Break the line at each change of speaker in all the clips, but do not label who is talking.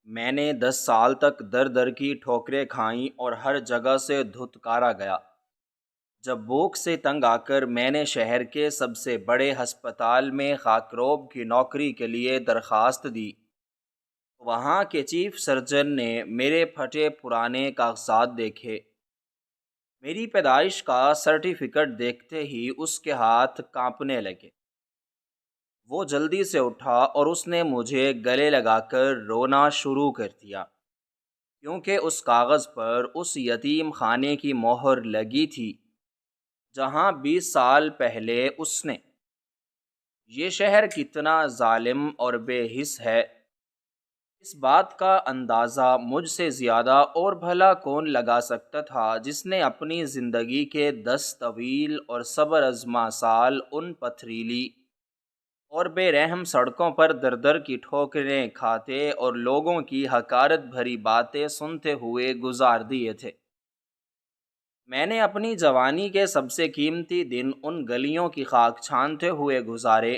میں نے 10 سال تک در در کی ٹھوکریں کھائیں اور ہر جگہ سے دھتکارا گیا۔ جب بھوک سے تنگ آ کر میں نے شہر کے سب سے بڑے ہسپتال میں خاکروب کی نوکری کے لیے درخواست دی، وہاں کے چیف سرجن نے میرے پھٹے پرانے کاغذات دیکھے۔ میری پیدائش کا سرٹیفکیٹ دیکھتے ہی اس کے ہاتھ کانپنے لگے۔ وہ جلدی سے اٹھا اور اس نے مجھے گلے لگا کر رونا شروع کر دیا، کیونکہ اس کاغذ پر اس یتیم خانے کی مہر لگی تھی جہاں 20 سال پہلے اس نے۔ یہ شہر کتنا ظالم اور بے حس ہے، اس بات کا اندازہ مجھ سے زیادہ اور بھلا کون لگا سکتا تھا جس نے اپنی زندگی کے 10 طویل اور صبر آزما سال ان پتھریلی اور بے رحم سڑکوں پر در در کی ٹھوکریں کھاتے اور لوگوں کی حقارت بھری باتیں سنتے ہوئے گزار دیے تھے۔ میں نے اپنی جوانی کے سب سے قیمتی دن ان گلیوں کی خاک چھانتے ہوئے گزارے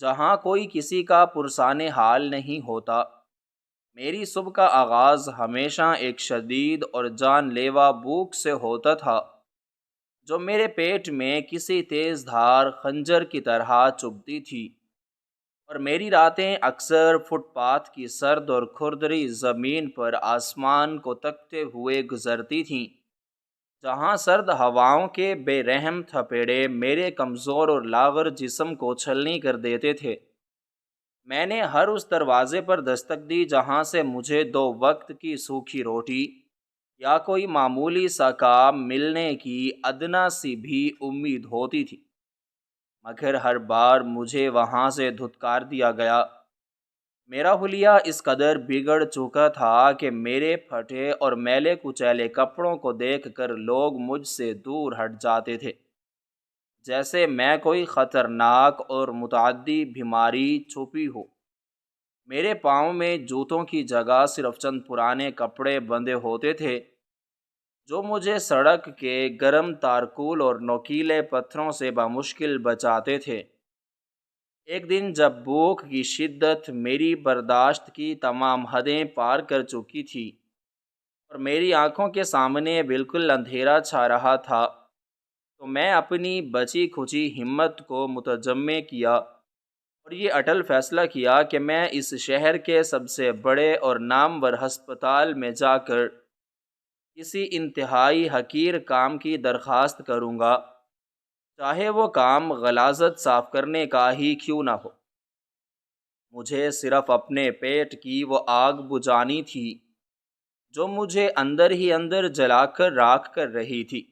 جہاں کوئی کسی کا پرسان حال نہیں ہوتا۔ میری صبح کا آغاز ہمیشہ ایک شدید اور جان لیوا بھوک سے ہوتا تھا جو میرے پیٹ میں کسی تیز دھار خنجر کی طرح چبھتی تھی، اور میری راتیں اکثر فٹ پاتھ کی سرد اور کھردری زمین پر آسمان کو تکتے ہوئے گزرتی تھیں، جہاں سرد ہواؤں کے بے رحم تھپیڑے میرے کمزور اور لاغر جسم کو چھلنی کر دیتے تھے۔ میں نے ہر اس دروازے پر دستک دی جہاں سے مجھے 2 وقت کی سوکھی روٹی یا کوئی معمولی سا کام ملنے کی ادنا سی بھی امید ہوتی تھی، مگر ہر بار مجھے وہاں سے دھتکار دیا گیا۔ میرا حلیہ اس قدر بگڑ چکا تھا کہ میرے پھٹے اور میلے کچیلے کپڑوں کو دیکھ کر لوگ مجھ سے دور ہٹ جاتے تھے، جیسے میں کوئی خطرناک اور متعدی بیماری چھپی ہو۔ میرے پاؤں میں جوتوں کی جگہ صرف چند پرانے کپڑے بندھے ہوتے تھے جو مجھے سڑک کے گرم تارکول اور نوکیلے پتھروں سے بمشکل بچاتے تھے۔ ایک دن جب بھوک کی شدت میری برداشت کی تمام حدیں پار کر چکی تھی اور میری آنکھوں کے سامنے بالکل اندھیرا چھا رہا تھا، تو میں اپنی بچی کھچی ہمت کو متجمع کیا اور یہ اٹل فیصلہ کیا کہ میں اس شہر کے سب سے بڑے اور نامور ہسپتال میں جا کر کسی انتہائی حقیر کام کی درخواست کروں گا، چاہے وہ کام غلاظت صاف کرنے کا ہی کیوں نہ ہو۔ مجھے صرف اپنے پیٹ کی وہ آگ بجھانی تھی جو مجھے اندر ہی اندر جلا کر راکھ کر رہی تھی۔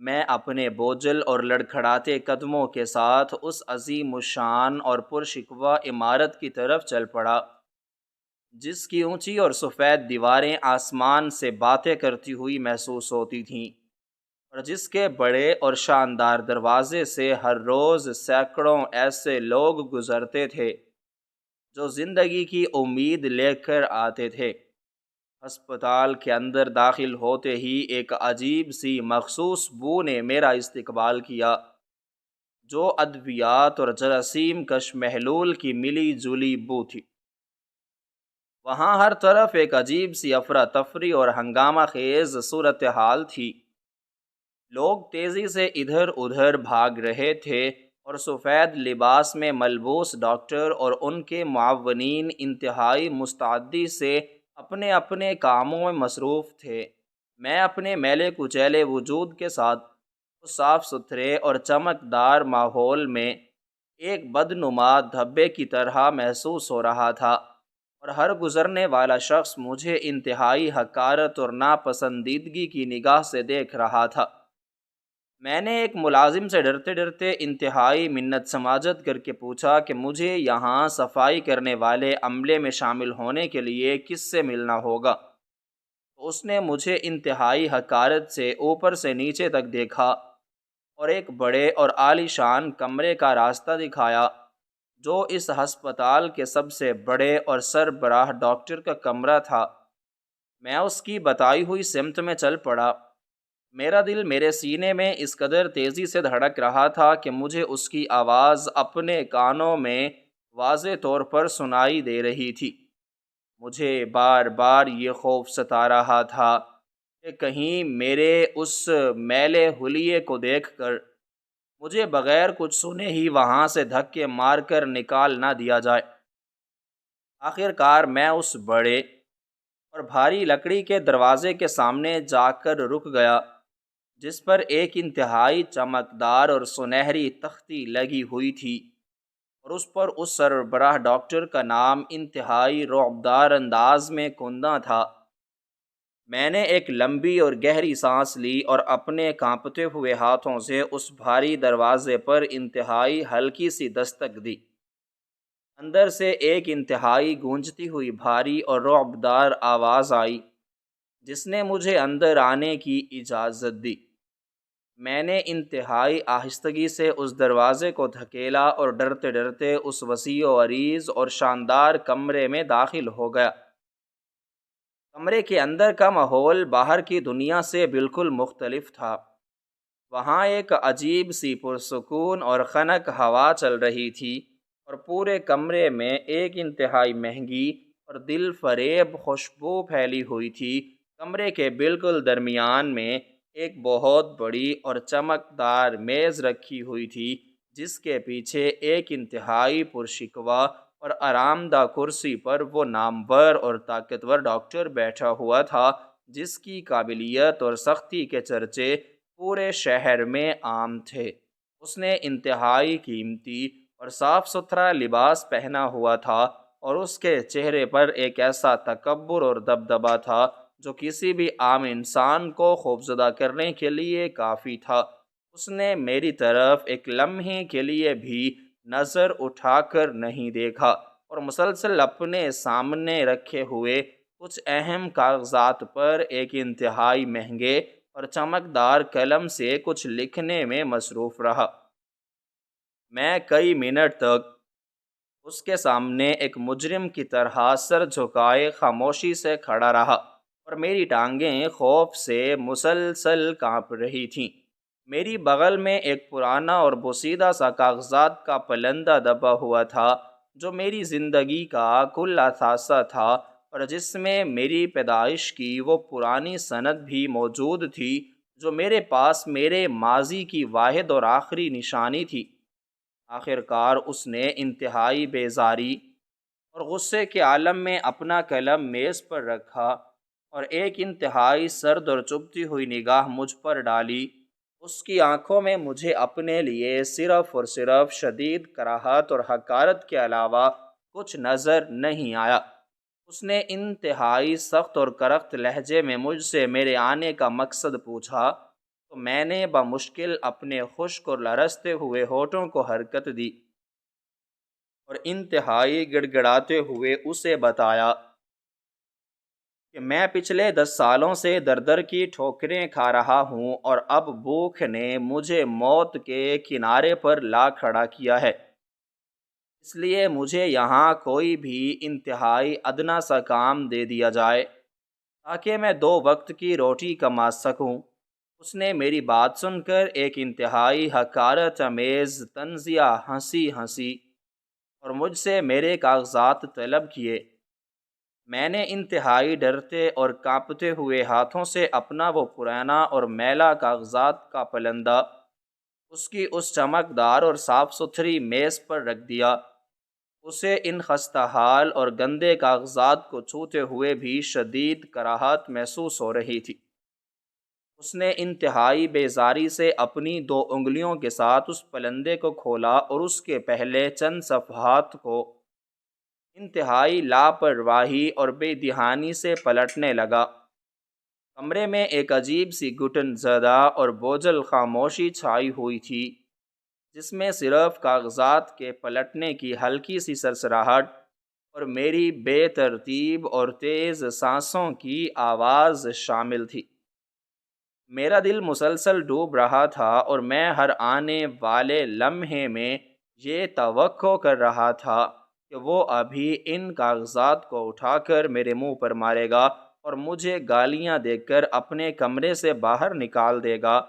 میں اپنے بوجھل اور لڑکھڑاتے قدموں کے ساتھ اس عظیم الشان اور پرشکوہ عمارت کی طرف چل پڑا جس کی اونچی اور سفید دیواریں آسمان سے باتیں کرتی ہوئی محسوس ہوتی تھیں، اور جس کے بڑے اور شاندار دروازے سے ہر روز سینکڑوں ایسے لوگ گزرتے تھے جو زندگی کی امید لے کر آتے تھے۔ ہسپتال کے اندر داخل ہوتے ہی ایک عجیب سی مخصوص بو نے میرا استقبال کیا جو ادویات اور جراثیم کش محلول کی ملی جلی بو تھی۔ وہاں ہر طرف ایک عجیب سی افراتفری اور ہنگامہ خیز صورتحال تھی۔ لوگ تیزی سے ادھر ادھر بھاگ رہے تھے اور سفید لباس میں ملبوس ڈاکٹر اور ان کے معاونین انتہائی مستعدی سے اپنے اپنے کاموں میں مصروف تھے۔ میں اپنے میلے کچیلے وجود کے ساتھ اس صاف ستھرے اور چمکدار ماحول میں ایک بدنما دھبے کی طرح محسوس ہو رہا تھا، اور ہر گزرنے والا شخص مجھے انتہائی حقارت اور ناپسندیدگی کی نگاہ سے دیکھ رہا تھا۔ میں نے ایک ملازم سے ڈرتے ڈرتے انتہائی منت سماجت کر کے پوچھا کہ مجھے یہاں صفائی کرنے والے عملے میں شامل ہونے کے لیے کس سے ملنا ہوگا؟ اس نے مجھے انتہائی حقارت سے اوپر سے نیچے تک دیکھا اور ایک بڑے اور عالی شان کمرے کا راستہ دکھایا جو اس ہسپتال کے سب سے بڑے اور سربراہ ڈاکٹر کا کمرہ تھا۔ میں اس کی بتائی ہوئی سمت میں چل پڑا۔ میرا دل میرے سینے میں اس قدر تیزی سے دھڑک رہا تھا کہ مجھے اس کی آواز اپنے کانوں میں واضح طور پر سنائی دے رہی تھی۔ مجھے بار بار یہ خوف ستا رہا تھا کہ کہیں میرے اس میلے حلیے کو دیکھ کر مجھے بغیر کچھ سنے ہی وہاں سے دھکے مار کر نکال نہ دیا جائے۔ آخر کار میں اس بڑے اور بھاری لکڑی کے دروازے کے سامنے جا کر رک گیا، جس پر ایک انتہائی چمکدار اور سنہری تختی لگی ہوئی تھی، اور اس پر اس سربراہ ڈاکٹر کا نام انتہائی رعبدار انداز میں کندہ تھا۔ میں نے ایک لمبی اور گہری سانس لی اور اپنے کانپتے ہوئے ہاتھوں سے اس بھاری دروازے پر انتہائی ہلکی سی دستک دی۔ اندر سے ایک انتہائی گونجتی ہوئی بھاری اور رعبدار آواز آئی، جس نے مجھے اندر آنے کی اجازت دی۔ میں نے انتہائی آہستگی سے اس دروازے کو دھکیلا اور ڈرتے ڈرتے اس وسیع و عریض اور شاندار کمرے میں داخل ہو گیا۔ کمرے کے اندر کا ماحول باہر کی دنیا سے بالکل مختلف تھا۔ وہاں ایک عجیب سی پرسکون اور خنک ہوا چل رہی تھی، اور پورے کمرے میں ایک انتہائی مہنگی اور دل فریب خوشبو پھیلی ہوئی تھی۔ کمرے کے بالکل درمیان میں ایک بہت بڑی اور چمکدار میز رکھی ہوئی تھی، جس کے پیچھے ایک انتہائی پرشکوہ اور آرام دہ کرسی پر وہ نامور اور طاقتور ڈاکٹر بیٹھا ہوا تھا، جس کی قابلیت اور سختی کے چرچے پورے شہر میں عام تھے۔ اس نے انتہائی قیمتی اور صاف ستھرا لباس پہنا ہوا تھا، اور اس کے چہرے پر ایک ایسا تکبر اور دبدبا تھا جو کسی بھی عام انسان کو خوفزدہ کرنے کے لیے کافی تھا۔ اس نے میری طرف ایک لمحے کے لیے بھی نظر اٹھا کر نہیں دیکھا، اور مسلسل اپنے سامنے رکھے ہوئے کچھ اہم کاغذات پر ایک انتہائی مہنگے اور چمکدار قلم سے کچھ لکھنے میں مصروف رہا۔ میں کئی منٹ تک اس کے سامنے ایک مجرم کی طرح سر جھکائے خاموشی سے کھڑا رہا، اور میری ٹانگیں خوف سے مسلسل کانپ رہی تھیں۔ میری بغل میں ایک پرانا اور بوسیدہ سا کاغذات کا پلندہ دبا ہوا تھا، جو میری زندگی کا کل اثاثہ تھا، اور جس میں میری پیدائش کی وہ پرانی سند بھی موجود تھی جو میرے پاس میرے ماضی کی واحد اور آخری نشانی تھی۔ آخر کار اس نے انتہائی بیزاری اور غصے کے عالم میں اپنا قلم میز پر رکھا، اور ایک انتہائی سرد اور چبھتی ہوئی نگاہ مجھ پر ڈالی۔ اس کی آنکھوں میں مجھے اپنے لیے صرف اور صرف شدید کراہت اور حقارت کے علاوہ کچھ نظر نہیں آیا۔ اس نے انتہائی سخت اور کرخت لہجے میں مجھ سے میرے آنے کا مقصد پوچھا، تو میں نے بمشکل اپنے خشک اور لرزتے ہوئے ہونٹوں کو حرکت دی اور انتہائی گڑ گڑاتے ہوئے اسے بتایا کہ میں پچھلے 10 سالوں سے در در کی ٹھوکریں کھا رہا ہوں، اور اب بھوک نے مجھے موت کے کنارے پر لا کھڑا کیا ہے۔ اس لیے مجھے یہاں کوئی بھی انتہائی ادنیٰ سا کام دے دیا جائے تاکہ میں 2 وقت کی روٹی کما سکوں۔ اس نے میری بات سن کر ایک انتہائی حقارت آمیز طنزیہ ہنسی اور مجھ سے میرے کاغذات طلب کیے۔ میں نے انتہائی ڈرتے اور کانپتے ہوئے ہاتھوں سے اپنا وہ پرانا اور میلا کاغذات کا پلندہ اس کی اس چمکدار اور صاف ستھری میز پر رکھ دیا۔ اسے ان خستہ حال اور گندے کاغذات کو چھوتے ہوئے بھی شدید کراہت محسوس ہو رہی تھی۔ اس نے انتہائی بیزاری سے اپنی 2 انگلیوں کے ساتھ اس پلندے کو کھولا اور اس کے پہلے چند صفحات کو انتہائی لاپرواہی اور بے دھیانی سے پلٹنے لگا۔ کمرے میں ایک عجیب سی گھٹن زدہ اور بوجھل خاموشی چھائی ہوئی تھی، جس میں صرف کاغذات کے پلٹنے کی ہلکی سی سرسراہٹ اور میری بے ترتیب اور تیز سانسوں کی آواز شامل تھی۔ میرا دل مسلسل ڈوب رہا تھا، اور میں ہر آنے والے لمحے میں یہ توقع کر رہا تھا کہ وہ ابھی ان کاغذات کو اٹھا کر میرے منہ پر مارے گا اور مجھے گالیاں دے کر اپنے کمرے سے باہر نکال دے گا۔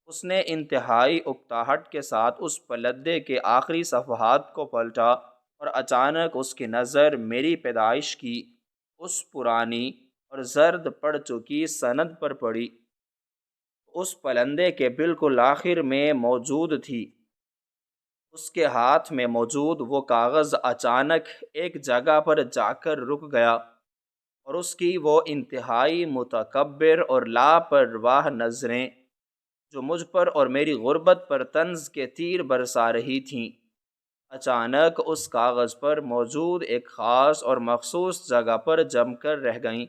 اس نے انتہائی اکتاہٹ کے ساتھ اس پلندے کے آخری صفحات کو پلٹا، اور اچانک اس کی نظر میری پیدائش کی اس پرانی اور زرد پڑ چکی سند پر پڑی۔ اس پلندے کے بالکل آخر میں موجود تھی۔ اس کے ہاتھ میں موجود وہ کاغذ اچانک ایک جگہ پر جا کر رک گیا، اور اس کی وہ انتہائی متکبر اور لاپرواہ نظریں جو مجھ پر اور میری غربت پر طنز کے تیر برسا رہی تھیں، اچانک اس کاغذ پر موجود ایک خاص اور مخصوص جگہ پر جم کر رہ گئیں،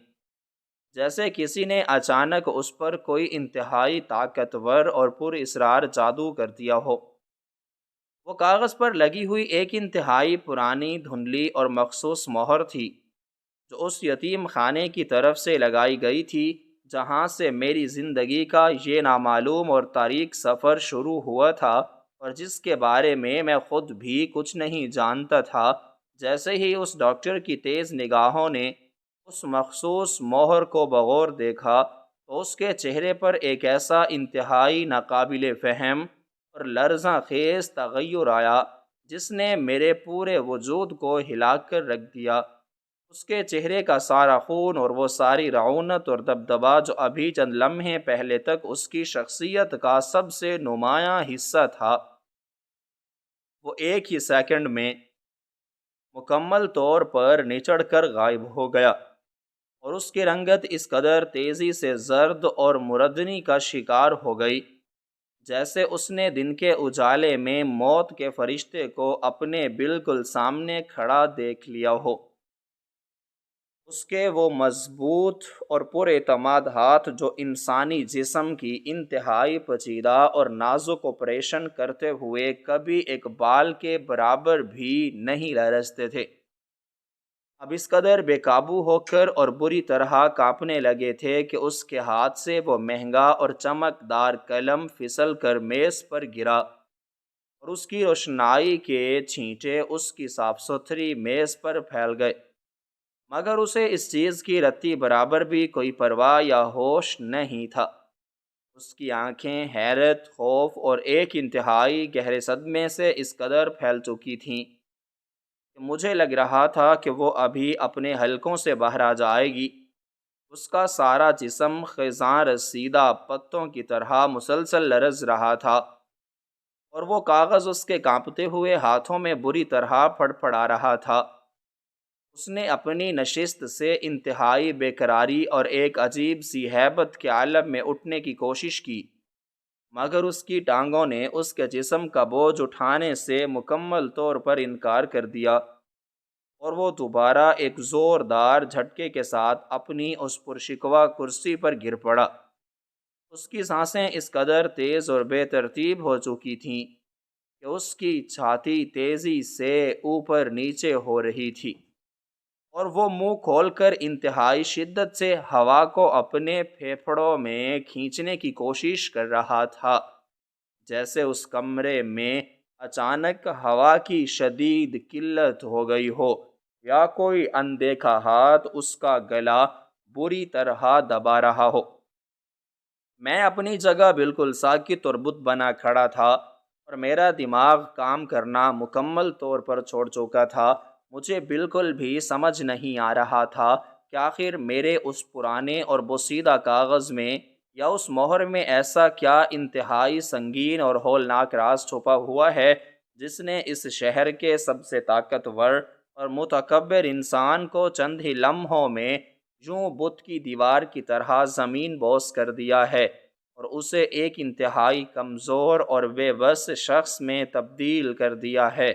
جیسے کسی نے اچانک اس پر کوئی انتہائی طاقتور اور پر اسرار جادو کر دیا ہو۔ وہ کاغذ پر لگی ہوئی ایک انتہائی پرانی، دھندلی اور مخصوص مہر تھی، جو اس یتیم خانے کی طرف سے لگائی گئی تھی جہاں سے میری زندگی کا یہ نامعلوم اور تاریک سفر شروع ہوا تھا، اور جس کے بارے میں خود بھی کچھ نہیں جانتا تھا۔ جیسے ہی اس ڈاکٹر کی تیز نگاہوں نے اس مخصوص مہر کو بغور دیکھا تو اس کے چہرے پر ایک ایسا انتہائی ناقابل فہم اور لرزاں خیز تغیر آیا جس نے میرے پورے وجود کو ہلا کر رکھ دیا۔ اس کے چہرے کا سارا خون اور وہ ساری رعونت اور دبدبا جو ابھی چند لمحے پہلے تک اس کی شخصیت کا سب سے نمایاں حصہ تھا، وہ ایک ہی سیکنڈ میں مکمل طور پر نچڑ کر غائب ہو گیا، اور اس کی رنگت اس قدر تیزی سے زرد اور مردنی کا شکار ہو گئی جیسے اس نے دن کے اجالے میں موت کے فرشتے کو اپنے بالکل سامنے کھڑا دیکھ لیا ہو۔ اس کے وہ مضبوط اور پر اعتماد ہاتھ جو انسانی جسم کی انتہائی پیچیدہ اور نازک آپریشن کرتے ہوئے کبھی ایک بال کے برابر بھی نہیں لرزتے تھے، اب اس قدر بے قابو ہو کر اور بری طرح کانپنے لگے تھے کہ اس کے ہاتھ سے وہ مہنگا اور چمکدار قلم پھسل کر میز پر گرا، اور اس کی روشنائی کے چھینٹے اس کی صاف ستھری میز پر پھیل گئے، مگر اسے اس چیز کی رتی برابر بھی کوئی پرواہ یا ہوش نہیں تھا۔ اس کی آنکھیں حیرت، خوف اور ایک انتہائی گہرے صدمے سے اس قدر پھیل چکی تھیں کہ مجھے لگ رہا تھا کہ وہ ابھی اپنے حلقوں سے باہر آ جائے گی۔ اس کا سارا جسم خیزاں رسیدہ پتوں کی طرح مسلسل لرز رہا تھا، اور وہ کاغذ اس کے کانپتے ہوئے ہاتھوں میں بری طرح پھڑپڑا رہا تھا۔ اس نے اپنی نشست سے انتہائی بے قراری اور ایک عجیب سی ہیبت کے عالم میں اٹھنے کی کوشش کی، مگر اس کی ٹانگوں نے اس کے جسم کا بوجھ اٹھانے سے مکمل طور پر انکار کر دیا، اور وہ دوبارہ ایک زوردار جھٹکے کے ساتھ اپنی اس پرشکوہ کرسی پر گر پڑا۔ اس کی سانسیں اس قدر تیز اور بے ترتیب ہو چکی تھیں کہ اس کی چھاتی تیزی سے اوپر نیچے ہو رہی تھی، اور وہ منہ کھول کر انتہائی شدت سے ہوا کو اپنے پھیپھڑوں میں کھینچنے کی کوشش کر رہا تھا، جیسے اس کمرے میں اچانک ہوا کی شدید قلت ہو گئی ہو یا کوئی اندیکھا ہاتھ اس کا گلا بری طرح دبا رہا ہو۔ میں اپنی جگہ بالکل ساکت اور بت بنا کھڑا تھا، اور میرا دماغ کام کرنا مکمل طور پر چھوڑ چکا تھا۔ مجھے بالکل بھی سمجھ نہیں آ رہا تھا کہ آخر میرے اس پرانے اور بوسیدہ کاغذ میں یا اس مہر میں ایسا کیا انتہائی سنگین اور ہولناک راز چھپا ہوا ہے جس نے اس شہر کے سب سے طاقتور اور متکبر انسان کو چند ہی لمحوں میں یوں بت کی دیوار کی طرح زمین بوس کر دیا ہے، اور اسے ایک انتہائی کمزور اور بے بس شخص میں تبدیل کر دیا ہے۔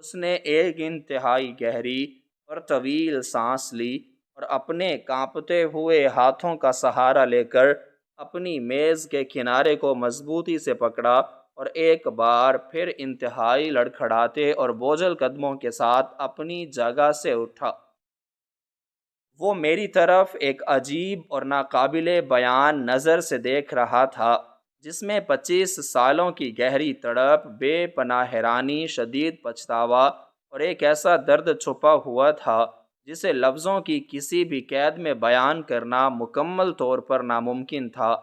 اس نے ایک انتہائی گہری اور طویل سانس لی، اور اپنے کانپتے ہوئے ہاتھوں کا سہارا لے کر اپنی میز کے کنارے کو مضبوطی سے پکڑا، اور ایک بار پھر انتہائی لڑکھڑاتے اور بوجھل قدموں کے ساتھ اپنی جگہ سے اٹھا۔ وہ میری طرف ایک عجیب اور ناقابل بیان نظر سے دیکھ رہا تھا جس میں 25 سالوں کی گہری تڑپ، بے پناہ حیرانی، شدید پچھتاوا اور ایک ایسا درد چھپا ہوا تھا جسے لفظوں کی کسی بھی قید میں بیان کرنا مکمل طور پر ناممکن تھا۔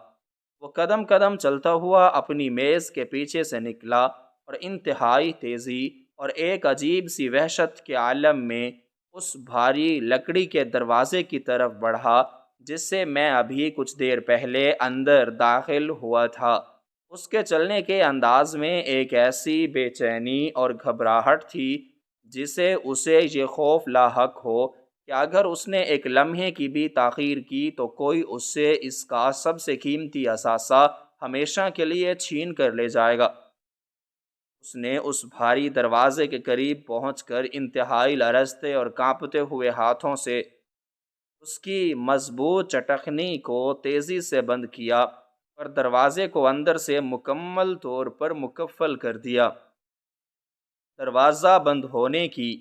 وہ قدم قدم چلتا ہوا اپنی میز کے پیچھے سے نکلا، اور انتہائی تیزی اور ایک عجیب سی وحشت کے عالم میں اس بھاری لکڑی کے دروازے کی طرف بڑھا جس سے میں ابھی کچھ دیر پہلے اندر داخل ہوا تھا۔ اس کے چلنے کے انداز میں ایک ایسی بے چینی اور گھبراہٹ تھی جسے اسے یہ خوف لاحق ہو کہ اگر اس نے ایک لمحے کی بھی تاخیر کی تو کوئی اس سے اس کا سب سے قیمتی اثاثہ ہمیشہ کے لیے چھین کر لے جائے گا۔ اس نے اس بھاری دروازے کے قریب پہنچ کر انتہائی لرزتے اور کانپتے ہوئے ہاتھوں سے اس کی مضبوط چٹخنی کو تیزی سے بند کیا اور دروازے کو اندر سے مکمل طور پر مقفل کر دیا۔ دروازہ بند ہونے کی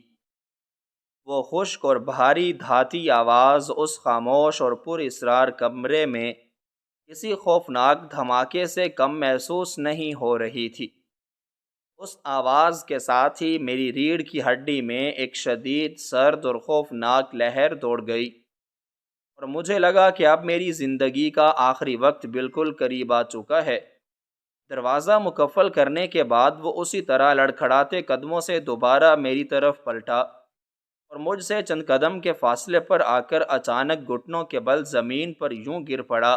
وہ خشک اور بھاری دھاتی آواز اس خاموش اور پر اسرار کمرے میں کسی خوفناک دھماکے سے کم محسوس نہیں ہو رہی تھی۔ اس آواز کے ساتھ ہی میری ریڑھ کی ہڈی میں ایک شدید سرد اور خوفناک لہر دوڑ گئی اور مجھے لگا کہ اب میری زندگی کا آخری وقت بالکل قریب آ چکا ہے۔ دروازہ مقفل کرنے کے بعد وہ اسی طرح لڑکھڑاتے قدموں سے دوبارہ میری طرف پلٹا اور مجھ سے چند قدم کے فاصلے پر آ کر اچانک گھٹنوں کے بل زمین پر یوں گر پڑا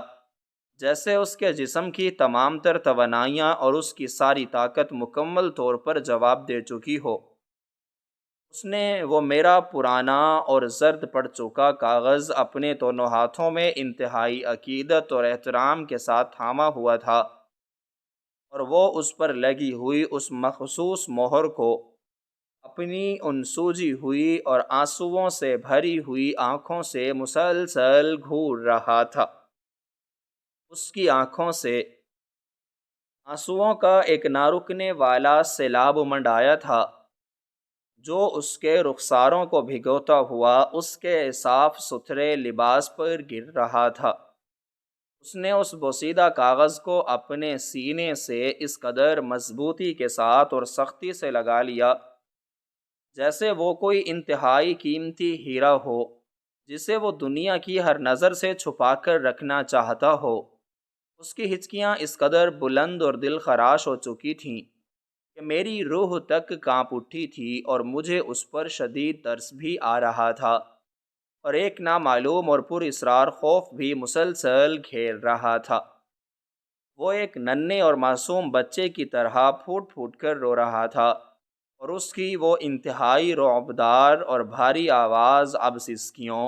جیسے اس کے جسم کی تمام تر توانائیاں اور اس کی ساری طاقت مکمل طور پر جواب دے چکی ہو۔ اس نے وہ میرا پرانا اور زرد پڑ چکا کاغذ اپنے دونوں ہاتھوں میں انتہائی عقیدت اور احترام کے ساتھ تھاما ہوا تھا اور وہ اس پر لگی ہوئی اس مخصوص مہر کو اپنی ان سوجی ہوئی اور آنسوؤں سے بھری ہوئی آنکھوں سے مسلسل گھور رہا تھا۔ اس کی آنکھوں سے آنسوؤں کا ایک نہ رکنے والا سیلاب امنڈ آیا تھا جو اس کے رخساروں کو بھگوتا ہوا اس کے صاف ستھرے لباس پر گر رہا تھا۔ اس نے اس بوسیدہ کاغذ کو اپنے سینے سے اس قدر مضبوطی کے ساتھ اور سختی سے لگا لیا جیسے وہ کوئی انتہائی قیمتی ہیرا ہو جسے وہ دنیا کی ہر نظر سے چھپا کر رکھنا چاہتا ہو۔ اس کی ہچکیاں اس قدر بلند اور دل خراش ہو چکی تھیں کہ میری روح تک کانپ اٹھی تھی اور مجھے اس پر شدید ترس بھی آ رہا تھا اور ایک نامعلوم اور پر اسرار خوف بھی مسلسل گھیر رہا تھا۔ وہ ایک ننھے اور معصوم بچے کی طرح پھوٹ پھوٹ کر رو رہا تھا اور اس کی وہ انتہائی رعبدار اور بھاری آواز اب سسکیوں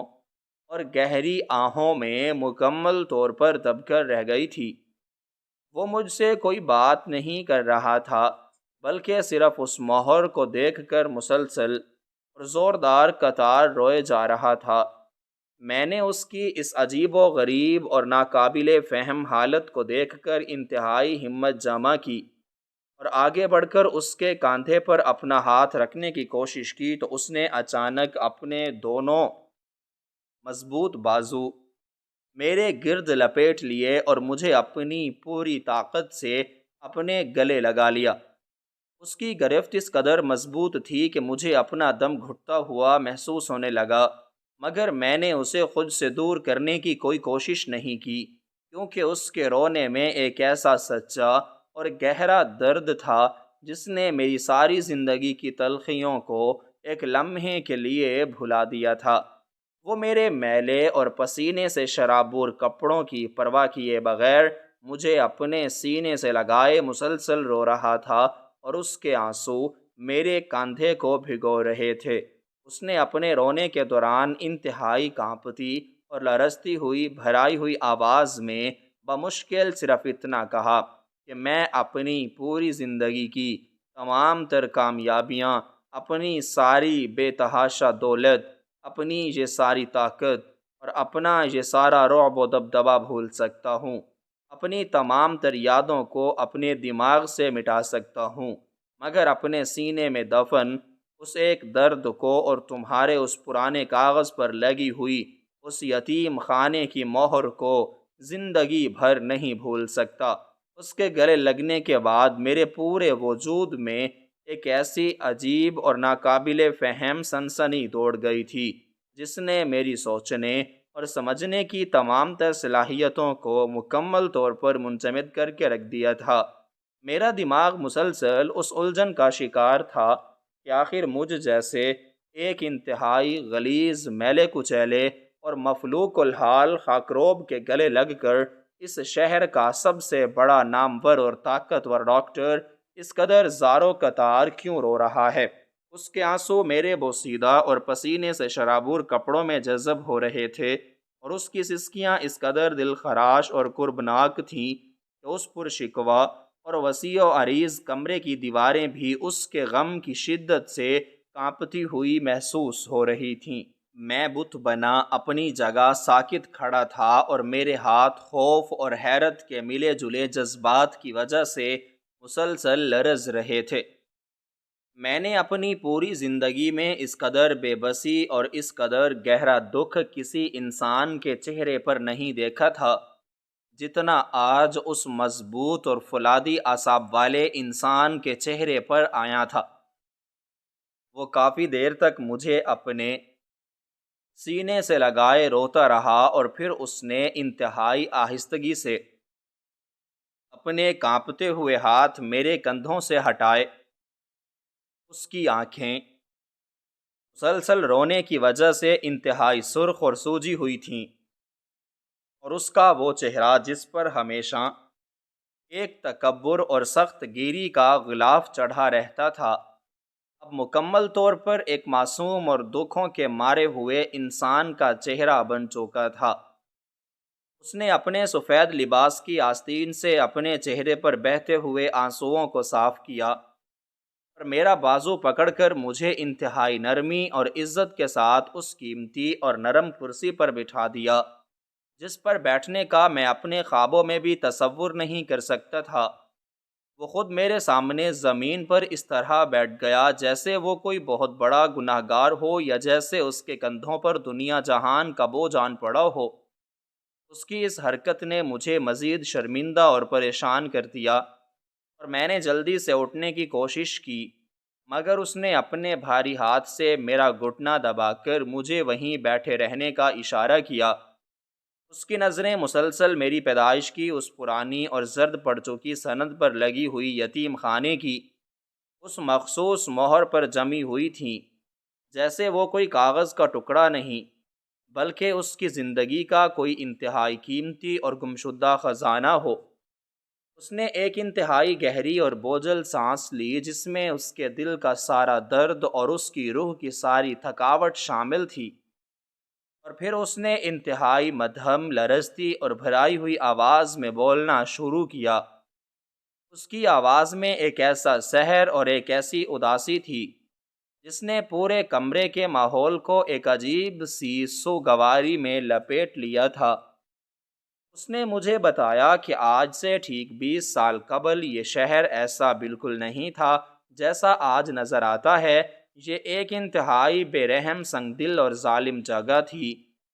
اور گہری آہوں میں مکمل طور پر دب کر رہ گئی تھی۔ وہ مجھ سے کوئی بات نہیں کر رہا تھا بلکہ صرف اس مہر کو دیکھ کر مسلسل اور زوردار قطار روئے جا رہا تھا۔ میں نے اس کی اس عجیب و غریب اور ناقابل فہم حالت کو دیکھ کر انتہائی ہمت جمع کی اور آگے بڑھ کر اس کے کاندھے پر اپنا ہاتھ رکھنے کی کوشش کی تو اس نے اچانک اپنے دونوں مضبوط بازو میرے گرد لپیٹ لیے اور مجھے اپنی پوری طاقت سے اپنے گلے لگا لیا۔ اس کی گرفت اس قدر مضبوط تھی کہ مجھے اپنا دم گھٹتا ہوا محسوس ہونے لگا، مگر میں نے اسے خود سے دور کرنے کی کوئی کوشش نہیں کی کیونکہ اس کے رونے میں ایک ایسا سچا اور گہرا درد تھا جس نے میری ساری زندگی کی تلخیوں کو ایک لمحے کے لیے بھلا دیا تھا۔ وہ میرے میلے اور پسینے سے شرابور کپڑوں کی پرواہ کیے بغیر مجھے اپنے سینے سے لگائے مسلسل رو رہا تھا اور اس کے آنسو میرے کاندھے کو بھگو رہے تھے۔ اس نے اپنے رونے کے دوران انتہائی کانپتی اور لرزتی ہوئی بھرائی ہوئی آواز میں بمشکل صرف اتنا کہا کہ میں اپنی پوری زندگی کی تمام تر کامیابیاں، اپنی ساری بے تحاشا دولت، اپنی یہ ساری طاقت اور اپنا یہ سارا رعب و دبدبا بھول سکتا ہوں، اپنی تمام تر یادوں کو اپنے دماغ سے مٹا سکتا ہوں، مگر اپنے سینے میں دفن اس ایک درد کو اور تمہارے اس پرانے کاغذ پر لگی ہوئی اس یتیم خانے کی مہر کو زندگی بھر نہیں بھول سکتا۔ اس کے گلے لگنے کے بعد میرے پورے وجود میں ایک ایسی عجیب اور ناقابل فہم سنسنی دوڑ گئی تھی جس نے میری سوچنے اور سمجھنے کی تمام تر صلاحیتوں کو مکمل طور پر منجمد کر کے رکھ دیا تھا۔ میرا دماغ مسلسل اس الجھن کا شکار تھا کہ آخر مجھ جیسے ایک انتہائی غلیظ میلے کچیلے اور مفلوق الحال خاکروب کے گلے لگ کر اس شہر کا سب سے بڑا نامور اور طاقتور ڈاکٹر اس قدر زارو قطار کیوں رو رہا ہے؟ اس کے آنسو میرے بوسیدہ اور پسینے سے شرابور کپڑوں میں جذب ہو رہے تھے، اور اس کی سسکیاں اس قدر دل خراش اور کربناک تھیں کہ اس پر شکوہ اور وسیع و عریض کمرے کی دیواریں بھی اس کے غم کی شدت سے کانپتی ہوئی محسوس ہو رہی تھیں۔ میں بت بنا اپنی جگہ ساکت کھڑا تھا، اور میرے ہاتھ خوف اور حیرت کے ملے جلے جذبات کی وجہ سے مسلسل لرز رہے تھے۔ میں نے اپنی پوری زندگی میں اس قدر بے بسی اور اس قدر گہرا دکھ کسی انسان کے چہرے پر نہیں دیکھا تھا جتنا آج اس مضبوط اور فولادی اعصاب والے انسان کے چہرے پر آیا تھا۔ وہ کافی دیر تک مجھے اپنے سینے سے لگائے روتا رہا، اور پھر اس نے انتہائی آہستگی سے اپنے کانپتے ہوئے ہاتھ میرے کندھوں سے ہٹائے۔ اس کی آنکھیں مسلسل رونے کی وجہ سے انتہائی سرخ اور سوجی ہوئی تھیں، اور اس کا وہ چہرہ جس پر ہمیشہ ایک تکبر اور سخت گیری کا غلاف چڑھا رہتا تھا، اب مکمل طور پر ایک معصوم اور دکھوں کے مارے ہوئے انسان کا چہرہ بن چکا تھا۔ اس نے اپنے سفید لباس کی آستین سے اپنے چہرے پر بہتے ہوئے آنسوؤں کو صاف کیا، اور میرا بازو پکڑ کر مجھے انتہائی نرمی اور عزت کے ساتھ اس قیمتی اور نرم کرسی پر بٹھا دیا جس پر بیٹھنے کا میں اپنے خوابوں میں بھی تصور نہیں کر سکتا تھا۔ وہ خود میرے سامنے زمین پر اس طرح بیٹھ گیا جیسے وہ کوئی بہت بڑا گناہ گار ہو، یا جیسے اس کے کندھوں پر دنیا جہان کا بوجھ آن پڑا ہو۔ اس کی اس حرکت نے مجھے مزید شرمندہ اور پریشان کر دیا، اور میں نے جلدی سے اٹھنے کی کوشش کی، مگر اس نے اپنے بھاری ہاتھ سے میرا گھٹنا دبا کر مجھے وہیں بیٹھے رہنے کا اشارہ کیا۔ اس کی نظریں مسلسل میری پیدائش کی اس پرانی اور زرد پڑ چکی سند پر لگی ہوئی یتیم خانے کی اس مخصوص مہر پر جمی ہوئی تھیں، جیسے وہ کوئی کاغذ کا ٹکڑا نہیں بلکہ اس کی زندگی کا کوئی انتہائی قیمتی اور گمشدہ خزانہ ہو۔ اس نے ایک انتہائی گہری اور بوجھل سانس لی جس میں اس کے دل کا سارا درد اور اس کی روح کی ساری تھکاوٹ شامل تھی، اور پھر اس نے انتہائی مدھم، لرزتی اور بھرائی ہوئی آواز میں بولنا شروع کیا۔ اس کی آواز میں ایک ایسا سحر اور ایک ایسی اداسی تھی جس نے پورے کمرے کے ماحول کو ایک عجیب سی سوگواری میں لپیٹ لیا تھا۔ اس نے مجھے بتایا کہ آج سے ٹھیک 20 سال قبل یہ شہر ایسا بالکل نہیں تھا جیسا آج نظر آتا ہے۔ یہ ایک انتہائی بے رحم، سنگ دل اور ظالم جگہ تھی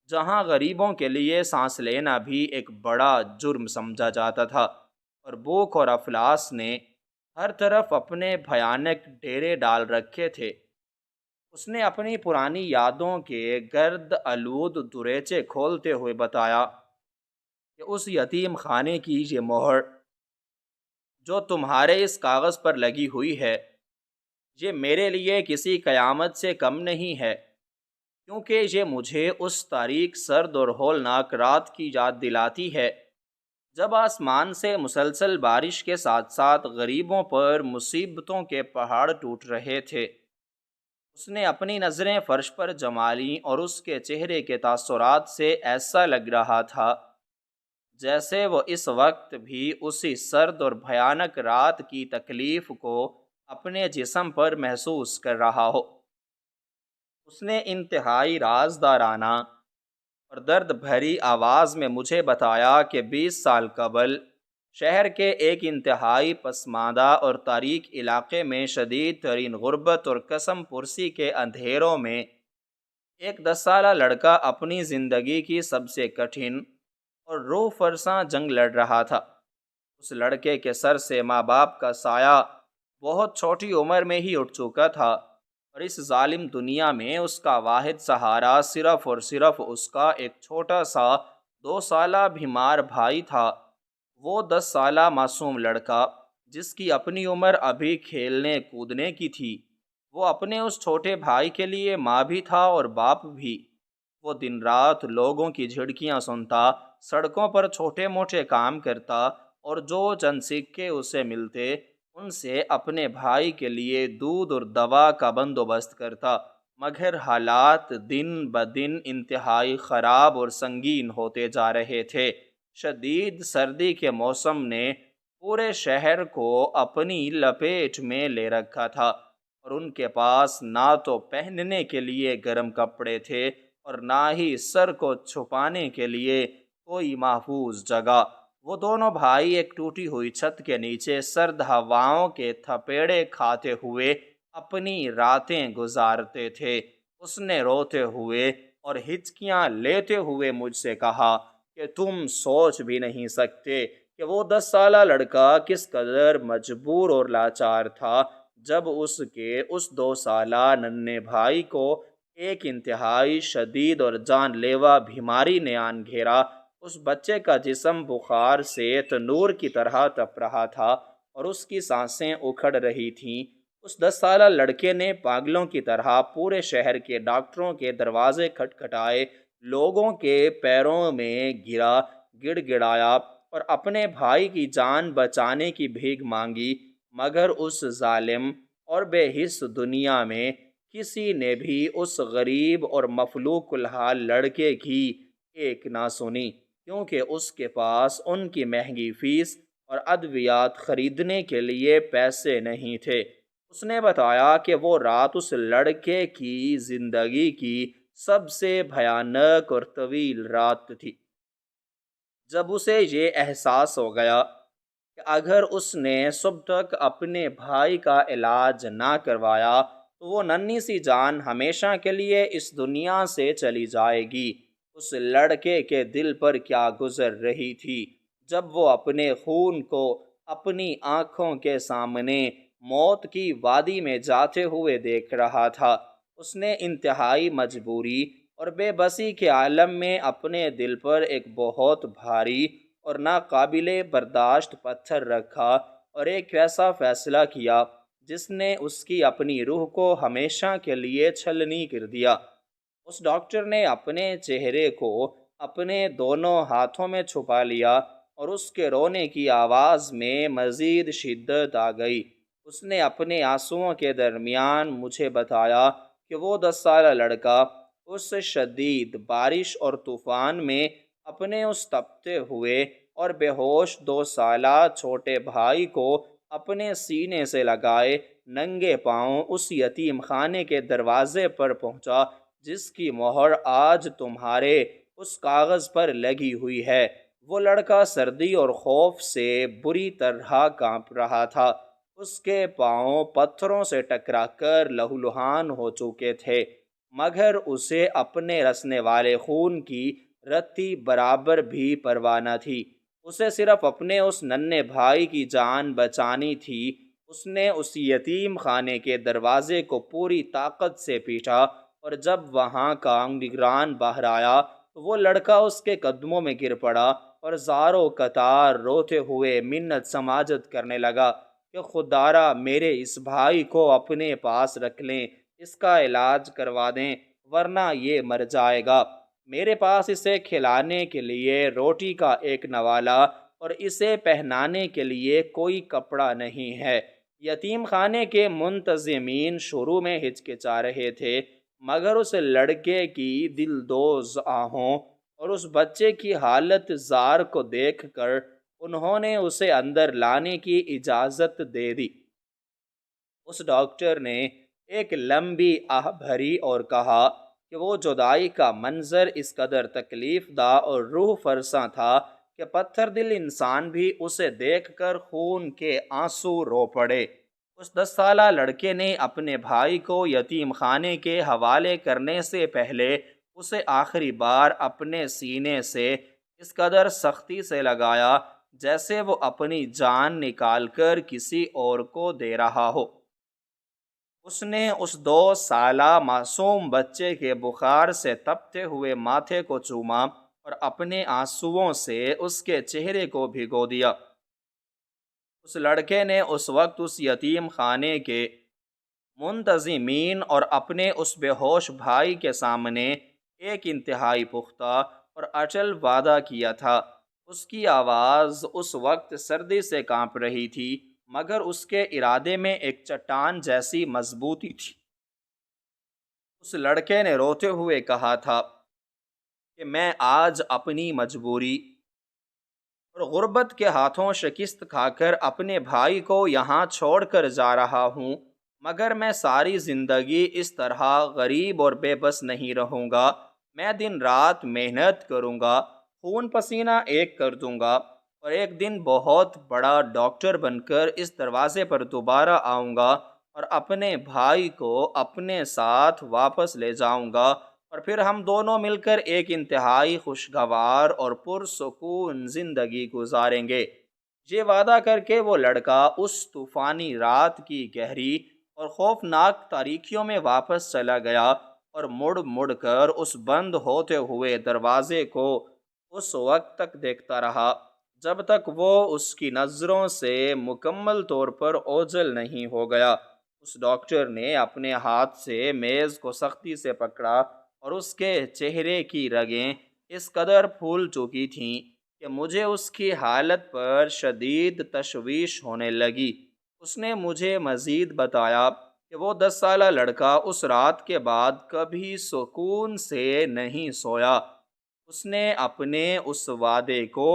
جہاں غریبوں کے لیے سانس لینا بھی ایک بڑا جرم سمجھا جاتا تھا، اور بھوک اور افلاس نے ہر طرف اپنے بھیانک ڈیرے ڈال رکھے تھے۔ اس نے اپنی پرانی یادوں کے گرد آلود دریچے کھولتے ہوئے بتایا کہ اس یتیم خانے کی یہ مہر جو تمہارے اس کاغذ پر لگی ہوئی ہے، یہ میرے لیے کسی قیامت سے کم نہیں ہے، کیونکہ یہ مجھے اس تاریک، سرد اور ہولناک رات کی یاد دلاتی ہے جب آسمان سے مسلسل بارش کے ساتھ ساتھ غریبوں پر مصیبتوں کے پہاڑ ٹوٹ رہے تھے۔ اس نے اپنی نظریں فرش پر جما لیں، اور اس کے چہرے کے تاثرات سے ایسا لگ رہا تھا جیسے وہ اس وقت بھی اسی سرد اور بھیانک رات کی تکلیف کو اپنے جسم پر محسوس کر رہا ہو۔ اس نے انتہائی رازدارانہ اور درد بھری آواز میں مجھے بتایا کہ 20 سال قبل شہر کے ایک انتہائی پسماندہ اور تاریک علاقے میں شدید ترین غربت اور قسم پرسی کے اندھیروں میں ایک 10 سالہ لڑکا اپنی زندگی کی سب سے کٹھن اور روح فرساں جنگ لڑ رہا تھا۔ اس لڑکے کے سر سے ماں باپ کا سایہ بہت چھوٹی عمر میں ہی اٹھ چکا تھا، اور اس ظالم دنیا میں اس کا واحد سہارا صرف اور صرف اس کا ایک چھوٹا سا 2 سالہ بیمار بھائی تھا۔ وہ 10 سالہ معصوم لڑکا جس کی اپنی عمر ابھی کھیلنے کودنے کی تھی، وہ اپنے اس چھوٹے بھائی کے لیے ماں بھی تھا اور باپ بھی۔ وہ دن رات لوگوں کی جھڑکیاں سنتا، سڑکوں پر چھوٹے موٹے کام کرتا، اور جو چند سکے اسے ملتے ان سے اپنے بھائی کے لیے دودھ اور دوا کا بندوبست کرتا۔ مگر حالات دن بدن انتہائی خراب اور سنگین ہوتے جا رہے تھے۔ شدید سردی کے موسم نے پورے شہر کو اپنی لپیٹ میں لے رکھا تھا، اور ان کے پاس نہ تو پہننے کے لیے گرم کپڑے تھے اور نہ ہی سر کو چھپانے کے لیے کوئی محفوظ جگہ۔ وہ دونوں بھائی ایک ٹوٹی ہوئی چھت کے نیچے سرد ہواؤں کے تھپیڑے کھاتے ہوئے اپنی راتیں گزارتے تھے۔ اس نے روتے ہوئے اور ہچکیاں لیتے ہوئے مجھ سے کہا کہ تم سوچ بھی نہیں سکتے کہ وہ 10 سالہ لڑکا کس قدر مجبور اور لاچار تھا جب اس کے اس 2 سالہ ننھے بھائی کو ایک انتہائی شدید اور جان لیوا بیماری نے آن گھیرا۔ اس بچے کا جسم بخار سے تنور کی طرح تپ رہا تھا اور اس کی سانسیں اکھڑ رہی تھیں۔ اس 10 سالہ لڑکے نے پاگلوں کی طرح پورے شہر کے ڈاکٹروں کے دروازے کھٹکھٹائے، لوگوں کے پیروں میں گرا، گڑ گڑایا اور اپنے بھائی کی جان بچانے کی بھیک مانگی، مگر اس ظالم اور بے حس دنیا میں کسی نے بھی اس غریب اور مفلوک الحال لڑکے کی ایک نہ سنی، کیونکہ اس کے پاس ان کی مہنگی فیس اور ادویات خریدنے کے لیے پیسے نہیں تھے۔ اس نے بتایا کہ وہ رات اس لڑکے کی زندگی کی سب سے بھیانک اور طویل رات تھی۔ جب اسے یہ احساس ہو گیا کہ اگر اس نے صبح تک اپنے بھائی کا علاج نہ کروایا تو وہ ننھی سی جان ہمیشہ کے لیے اس دنیا سے چلی جائے گی، اس لڑکے کے دل پر کیا گزر رہی تھی جب وہ اپنے خون کو اپنی آنکھوں کے سامنے موت کی وادی میں جاتے ہوئے دیکھ رہا تھا۔ اس نے انتہائی مجبوری اور بے بسی کے عالم میں اپنے دل پر ایک بہت بھاری اور ناقابل برداشت پتھر رکھا اور ایک ایسا فیصلہ کیا جس نے اس کی اپنی روح کو ہمیشہ کے لیے چھلنی کر دیا۔ اس ڈاکٹر نے اپنے چہرے کو اپنے دونوں ہاتھوں میں چھپا لیا اور اس کے رونے کی آواز میں مزید شدت آ گئی۔ اس نے اپنے آنسوؤں کے درمیان مجھے بتایا کہ وہ 10 سالہ لڑکا اس شدید بارش اور طوفان میں اپنے اس تپتے ہوئے اور بے ہوش 2 سالہ چھوٹے بھائی کو اپنے سینے سے لگائے ننگے پاؤں اس یتیم خانے کے دروازے پر پہنچا جس کی مہر آج تمہارے اس کاغذ پر لگی ہوئی ہے۔ وہ لڑکا سردی اور خوف سے بری طرح کانپ رہا تھا۔ اس کے پاؤں پتھروں سے ٹکرا کر لہولہان ہو چکے تھے، مگر اسے اپنے رسنے والے خون کی رتی برابر بھی پرواہ نہ تھی۔ اسے صرف اپنے اس ننھے بھائی کی جان بچانی تھی۔ اس نے اس یتیم خانے کے دروازے کو پوری طاقت سے پیٹا، اور جب وہاں کا نگران باہر آیا تو وہ لڑکا اس کے قدموں میں گر پڑا اور زاروں قطار روتے ہوئے منت سماجت کرنے لگا کہ خدارا میرے اس بھائی کو اپنے پاس رکھ لیں، اس کا علاج کروا دیں، ورنہ یہ مر جائے گا۔ میرے پاس اسے کھلانے کے لیے روٹی کا ایک نوالہ اور اسے پہنانے کے لیے کوئی کپڑا نہیں ہے۔ یتیم خانے کے منتظمین شروع میں ہچکچا رہے تھے، مگر اس لڑکے کی دلدوز آہوں اور اس بچے کی حالت زار کو دیکھ کر انہوں نے اسے اندر لانے کی اجازت دے دی۔ اس ڈاکٹر نے ایک لمبی آہ بھری اور کہا کہ وہ جدائی کا منظر اس قدر تکلیف دہ اور روح فرساں تھا کہ پتھر دل انسان بھی اسے دیکھ کر خون کے آنسو رو پڑے۔ اس 10 سالہ لڑکے نے اپنے بھائی کو یتیم خانے کے حوالے کرنے سے پہلے اسے آخری بار اپنے سینے سے اس قدر سختی سے لگایا جیسے وہ اپنی جان نکال کر کسی اور کو دے رہا ہو۔ اس نے اس 2 سالہ معصوم بچے کے بخار سے تپتے ہوئے ماتھے کو چوما اور اپنے آنسوؤں سے اس کے چہرے کو بھگو دیا۔ اس لڑکے نے اس وقت اس یتیم خانے کے منتظمین اور اپنے اس بے ہوش بھائی کے سامنے ایک انتہائی پختہ اور اٹل وعدہ کیا تھا۔ اس کی آواز اس وقت سردی سے کانپ رہی تھی، مگر اس کے ارادے میں ایک چٹان جیسی مضبوطی تھی۔ اس لڑکے نے روتے ہوئے کہا تھا کہ میں آج اپنی مجبوری اور غربت کے ہاتھوں شکست کھا کر اپنے بھائی کو یہاں چھوڑ کر جا رہا ہوں، مگر میں ساری زندگی اس طرح غریب اور بے بس نہیں رہوں گا۔ میں دن رات محنت کروں گا، خون پسینہ ایک کر دوں گا، اور ایک دن بہت بڑا ڈاکٹر بن کر اس دروازے پر دوبارہ آؤں گا اور اپنے بھائی کو اپنے ساتھ واپس لے جاؤں گا، اور پھر ہم دونوں مل کر ایک انتہائی خوشگوار اور پرسکون زندگی گزاریں گے۔ یہ وعدہ کر کے وہ لڑکا اس طوفانی رات کی گہری اور خوفناک تاریکیوں میں واپس چلا گیا، اور مڑ مڑ کر اس بند ہوتے ہوئے دروازے کو اس وقت تک دیکھتا رہا جب تک وہ اس کی نظروں سے مکمل طور پر اوجھل نہیں ہو گیا۔ اس ڈاکٹر نے اپنے ہاتھ سے میز کو سختی سے پکڑا، اور اس کے چہرے کی رگیں اس قدر پھول چکی تھیں کہ مجھے اس کی حالت پر شدید تشویش ہونے لگی۔ اس نے مجھے مزید بتایا کہ وہ 10 سالہ لڑکا اس رات کے بعد کبھی سکون سے نہیں سویا۔ اس نے اپنے اس وعدے کو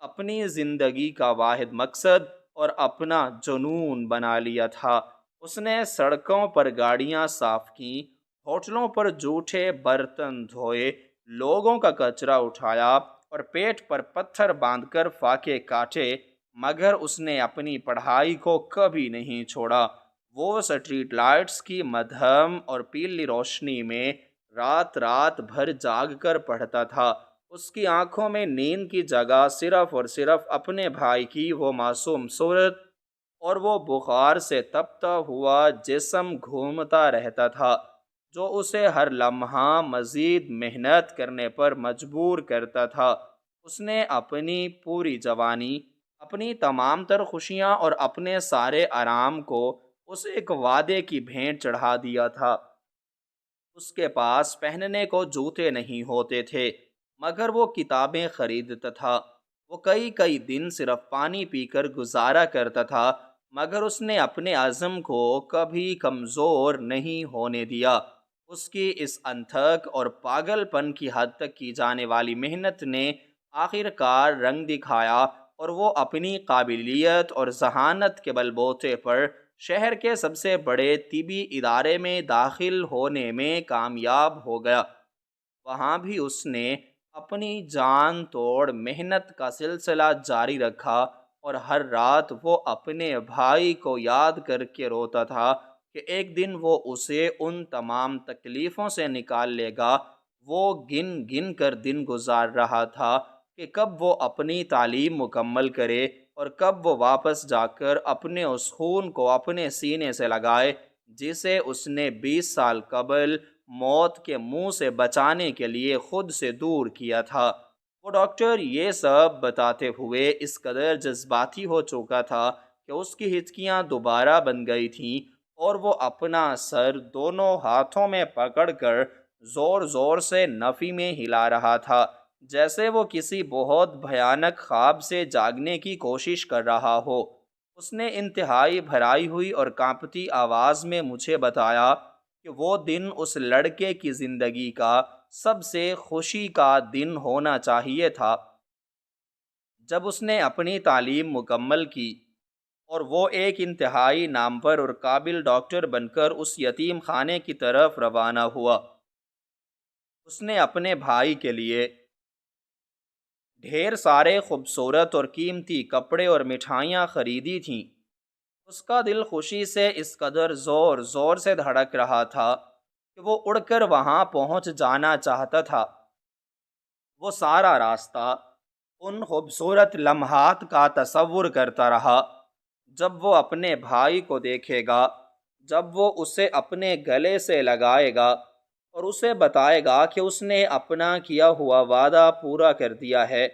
اپنی زندگی کا واحد مقصد اور اپنا جنون بنا لیا تھا۔ اس نے سڑکوں پر گاڑیاں صاف کیں، ہوٹلوں پر جھوٹے برتن دھوئے، لوگوں کا کچرا اٹھایا اور پیٹ پر پتھر باندھ کر فاقے کاٹے، مگر اس نے اپنی پڑھائی کو کبھی نہیں چھوڑا۔ وہ سٹریٹ لائٹس کی مدھم اور پیلی روشنی میں رات رات بھر جاگ کر پڑھتا تھا۔ اس کی آنکھوں میں نیند کی جگہ صرف اور صرف اپنے بھائی کی وہ معصوم صورت اور وہ بخار سے تپتا ہوا جسم گھومتا رہتا تھا، جو اسے ہر لمحہ مزید محنت کرنے پر مجبور کرتا تھا۔ اس نے اپنی پوری جوانی، اپنی تمام تر خوشیاں اور اپنے سارے آرام کو اس ایک وعدے کی بھینٹ چڑھا دیا تھا۔ اس کے پاس پہننے کو جوتے نہیں ہوتے تھے، مگر وہ کتابیں خریدتا تھا۔ وہ کئی کئی دن صرف پانی پی کر گزارا کرتا تھا، مگر اس نے اپنے عزم کو کبھی کمزور نہیں ہونے دیا۔ اس کی اس انتھک اور پاگل پن کی حد تک کی جانے والی محنت نے آخر کار رنگ دکھایا، اور وہ اپنی قابلیت اور ذہانت کے بل بوتے پر شہر کے سب سے بڑے طبی ادارے میں داخل ہونے میں کامیاب ہو گیا۔ وہاں بھی اس نے اپنی جان توڑ محنت کا سلسلہ جاری رکھا، اور ہر رات وہ اپنے بھائی کو یاد کر کے روتا تھا کہ ایک دن وہ اسے ان تمام تکلیفوں سے نکال لے گا۔ وہ گن گن کر دن گزار رہا تھا کہ کب وہ اپنی تعلیم مکمل کرے اور کب وہ واپس جا کر اپنے اس خون کو اپنے سینے سے لگائے جسے اس نے 20 سال قبل موت کے منہ سے بچانے کے لیے خود سے دور کیا تھا۔ وہ ڈاکٹر یہ سب بتاتے ہوئے اس قدر جذباتی ہو چکا تھا کہ اس کی ہچکیاں دوبارہ بن گئی تھیں، اور وہ اپنا سر دونوں ہاتھوں میں پکڑ کر زور زور سے نفی میں ہلا رہا تھا، جیسے وہ کسی بہت بھیانک خواب سے جاگنے کی کوشش کر رہا ہو۔ اس نے انتہائی بھرائی ہوئی اور کانپتی آواز میں مجھے بتایا کہ وہ دن اس لڑکے کی زندگی کا سب سے خوشی کا دن ہونا چاہیے تھا، جب اس نے اپنی تعلیم مکمل کی اور وہ ایک انتہائی نامور اور قابل ڈاکٹر بن کر اس یتیم خانے کی طرف روانہ ہوا۔ اس نے اپنے بھائی کے لیے ڈھیر سارے خوبصورت اور قیمتی کپڑے اور مٹھائیاں خریدی تھیں۔ اس کا دل خوشی سے اس قدر زور زور سے دھڑک رہا تھا کہ وہ اڑ کر وہاں پہنچ جانا چاہتا تھا۔ وہ سارا راستہ ان خوبصورت لمحات کا تصور کرتا رہا جب وہ اپنے بھائی کو دیکھے گا، جب وہ اسے اپنے گلے سے لگائے گا اور اسے بتائے گا کہ اس نے اپنا کیا ہوا وعدہ پورا کر دیا ہے۔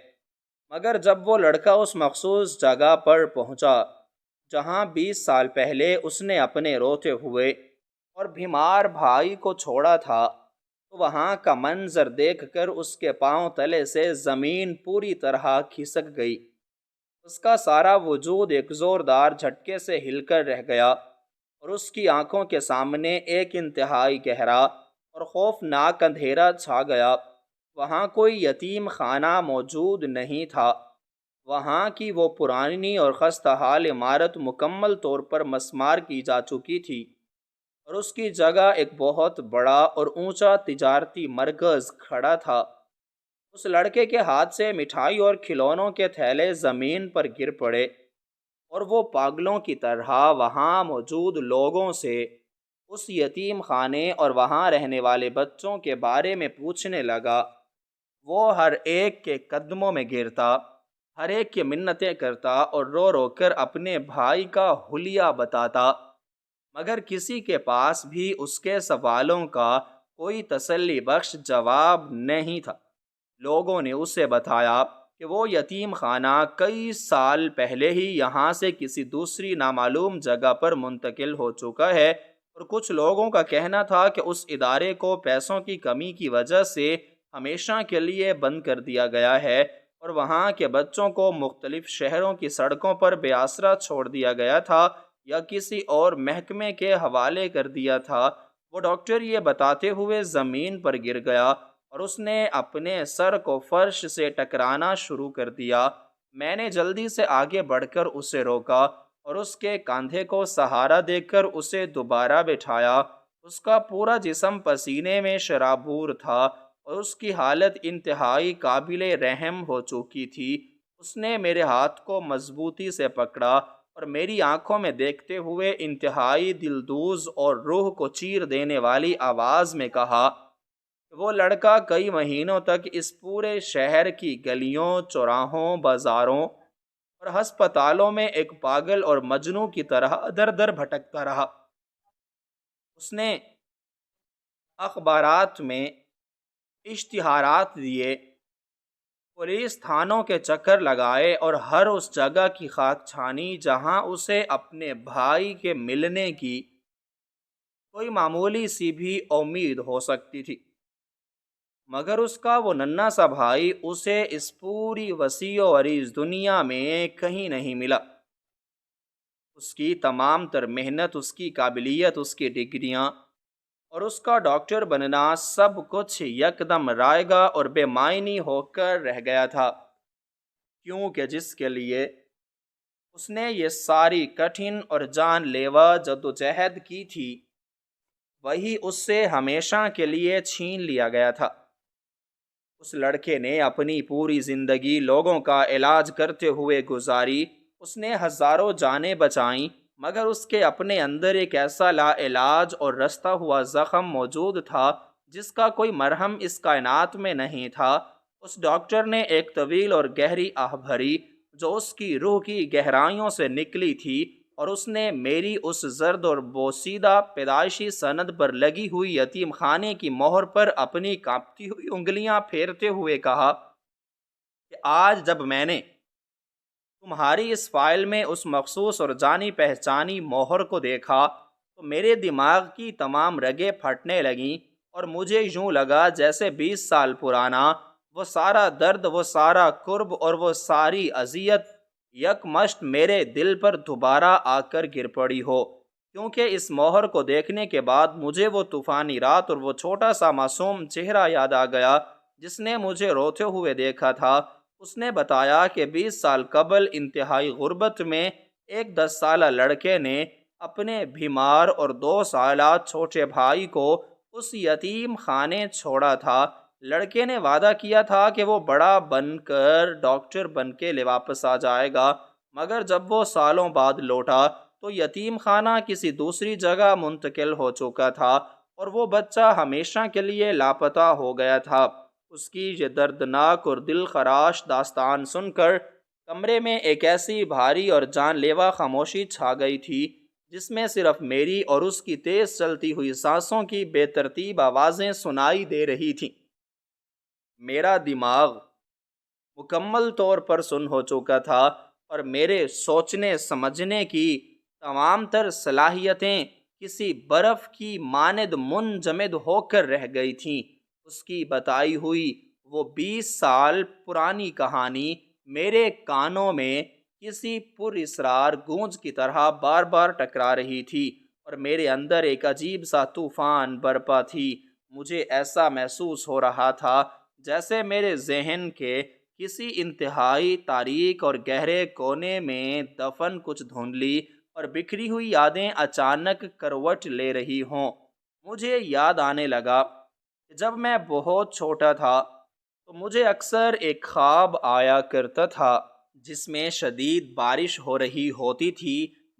مگر جب وہ لڑکا اس مخصوص جگہ پر پہنچا جہاں 20 سال پہلے اس نے اپنے روتے ہوئے اور بیمار بھائی کو چھوڑا تھا تو وہاں کا منظر دیکھ کر اس کے پاؤں تلے سے زمین پوری طرح کھسک گئی۔ اس کا سارا وجود ایک زوردار جھٹکے سے ہل کر رہ گیا اور اس کی آنکھوں کے سامنے ایک انتہائی گہرا اور خوفناک اندھیرا چھا گیا۔ وہاں کوئی یتیم خانہ موجود نہیں تھا۔ وہاں کی وہ پرانی اور خستہ حال عمارت مکمل طور پر مسمار کی جا چکی تھی اور اس کی جگہ ایک بہت بڑا اور اونچا تجارتی مرکز کھڑا تھا۔ اس لڑکے کے ہاتھ سے مٹھائی اور کھلونوں کے تھیلے زمین پر گر پڑے اور وہ پاگلوں کی طرح وہاں موجود لوگوں سے اس یتیم خانے اور وہاں رہنے والے بچوں کے بارے میں پوچھنے لگا۔ وہ ہر ایک کے قدموں میں گرتا، ہر ایک کی منتیں کرتا اور رو رو کر اپنے بھائی کا حلیہ بتاتا، مگر کسی کے پاس بھی اس کے سوالوں کا کوئی تسلی بخش جواب نہیں تھا۔ لوگوں نے اسے بتایا کہ وہ یتیم خانہ کئی سال پہلے ہی یہاں سے کسی دوسری نامعلوم جگہ پر منتقل ہو چکا ہے، اور کچھ لوگوں کا کہنا تھا کہ اس ادارے کو پیسوں کی کمی کی وجہ سے ہمیشہ کے لیے بند کر دیا گیا ہے اور وہاں کے بچوں کو مختلف شہروں کی سڑکوں پر بے آسرا چھوڑ دیا گیا تھا یا کسی اور محکمے کے حوالے کر دیا تھا۔ وہ ڈاکٹر یہ بتاتے ہوئے زمین پر گر گیا اور اس نے اپنے سر کو فرش سے ٹکرانا شروع کر دیا۔ میں نے جلدی سے آگے بڑھ کر اسے روکا اور اس کے کاندھے کو سہارا دے کر اسے دوبارہ بٹھایا۔ اس کا پورا جسم پسینے میں شرابور تھا اور اس کی حالت انتہائی قابل رحم ہو چکی تھی۔ اس نے میرے ہاتھ کو مضبوطی سے پکڑا اور میری آنکھوں میں دیکھتے ہوئے انتہائی دلدوز اور روح کو چیر دینے والی آواز میں کہا، وہ لڑکا کئی مہینوں تک اس پورے شہر کی گلیوں، چوراہوں، بازاروں اور ہسپتالوں میں ایک پاگل اور مجنوں کی طرح در در بھٹکتا رہا۔ اس نے اخبارات میں اشتہارات دیے، پولیس تھانوں کے چکر لگائے اور ہر اس جگہ کی خاک چھانی جہاں اسے اپنے بھائی کے ملنے کی کوئی معمولی سی بھی امید ہو سکتی تھی، مگر اس کا وہ ننھا سا بھائی اسے اس پوری وسیع و عریض دنیا میں کہیں نہیں ملا۔ اس کی تمام تر محنت، اس کی قابلیت، اس کی ڈگریاں اور اس کا ڈاکٹر بننا سب کچھ یکدم رائگاں اور بے معنی ہو کر رہ گیا تھا، کیونکہ جس کے لیے اس نے یہ ساری کٹھن اور جان لیوا جدوجہد کی تھی وہی اس سے ہمیشہ کے لیے چھین لیا گیا تھا۔ اس لڑکے نے اپنی پوری زندگی لوگوں کا علاج کرتے ہوئے گزاری، اس نے ہزاروں جانیں بچائیں، مگر اس کے اپنے اندر ایک ایسا لا علاج اور رستا ہوا زخم موجود تھا جس کا کوئی مرہم اس کائنات میں نہیں تھا۔ اس ڈاکٹر نے ایک طویل اور گہری آہ بھری جو اس کی روح کی گہرائیوں سے نکلی تھی، اور اس نے میری اس زرد اور بوسیدہ پیدائشی سند پر لگی ہوئی یتیم خانے کی مہر پر اپنی کانپتی ہوئی انگلیاں پھیرتے ہوئے کہا کہ آج جب میں نے تمہاری اس فائل میں اس مخصوص اور جانی پہچانی مہر کو دیکھا تو میرے دماغ کی تمام رگیں پھٹنے لگیں اور مجھے یوں لگا جیسے 20 سال پرانا وہ سارا درد، وہ سارا کرب اور وہ ساری اذیت یکمشت میرے دل پر دوبارہ آ کر گر پڑی ہو، کیونکہ اس مہر کو دیکھنے کے بعد مجھے وہ طوفانی رات اور وہ چھوٹا سا معصوم چہرہ یاد آ گیا جس نے مجھے روتے ہوئے دیکھا تھا۔ اس نے بتایا کہ 20 سال قبل انتہائی غربت میں ایک 10 سالہ لڑکے نے اپنے بیمار اور 2 سالہ چھوٹے بھائی کو اس یتیم خانے چھوڑا تھا۔ لڑکے نے وعدہ کیا تھا کہ وہ بڑا بن کر ڈاکٹر بن کے واپس آ جائے گا، مگر جب وہ سالوں بعد لوٹا تو یتیم خانہ کسی دوسری جگہ منتقل ہو چکا تھا اور وہ بچہ ہمیشہ کے لیے لاپتہ ہو گیا تھا۔ اس کی یہ دردناک اور دل خراش داستان سن کر کمرے میں ایک ایسی بھاری اور جان لیوا خاموشی چھا گئی تھی جس میں صرف میری اور اس کی تیز چلتی ہوئی سانسوں کی بے ترتیب آوازیں سنائی دے رہی تھیں۔ میرا دماغ مکمل طور پر سن ہو چکا تھا اور میرے سوچنے سمجھنے کی تمام تر صلاحیتیں کسی برف کی مانند منجمد ہو کر رہ گئی تھیں۔ اس کی بتائی ہوئی وہ 20 سال پرانی کہانی میرے کانوں میں کسی پر اسرار گونج کی طرح بار بار ٹکرا رہی تھی، اور میرے اندر ایک عجیب سا طوفان برپا تھی۔ مجھے ایسا محسوس ہو رہا تھا جیسے میرے ذہن کے کسی انتہائی تاریک اور گہرے کونے میں دفن کچھ دھندلی اور بکھری ہوئی یادیں اچانک کروٹ لے رہی ہوں۔ مجھے یاد آنے لگا کہ جب میں بہت چھوٹا تھا تو مجھے اکثر ایک خواب آیا کرتا تھا جس میں شدید بارش ہو رہی ہوتی تھی،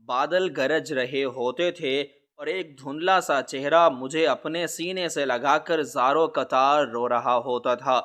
بادل گرج رہے ہوتے تھے، اور ایک دھندلا سا چہرہ مجھے اپنے سینے سے لگا کر زاروں قطار رو رہا ہوتا تھا۔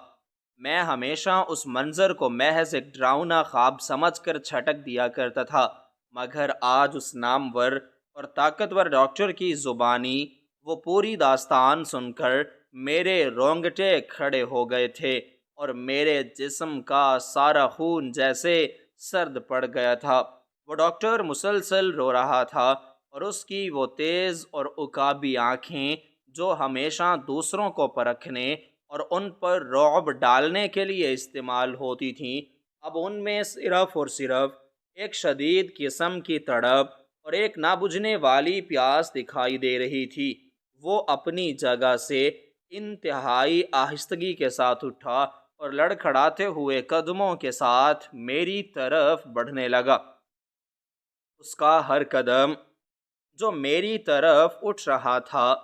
میں ہمیشہ اس منظر کو محض ایک ڈراؤنا خواب سمجھ کر چھٹک دیا کرتا تھا، مگر آج اس نامور اور طاقتور ڈاکٹر کی زبانی وہ پوری داستان سن کر میرے رونگٹے کھڑے ہو گئے تھے، اور میرے جسم کا سارا خون جیسے سرد پڑ گیا تھا۔ وہ ڈاکٹر مسلسل رو رہا تھا، اور اس کی وہ تیز اور عقابی آنکھیں جو ہمیشہ دوسروں کو پرکھنے اور ان پر رعب ڈالنے کے لیے استعمال ہوتی تھیں، اب ان میں صرف اور صرف ایک شدید قسم کی تڑپ اور ایک نہ بجھنے والی پیاس دکھائی دے رہی تھی۔ وہ اپنی جگہ سے انتہائی آہستگی کے ساتھ اٹھا اور لڑکھڑاتے ہوئے قدموں کے ساتھ میری طرف بڑھنے لگا۔ اس کا ہر قدم جو میری طرف اٹھ رہا تھا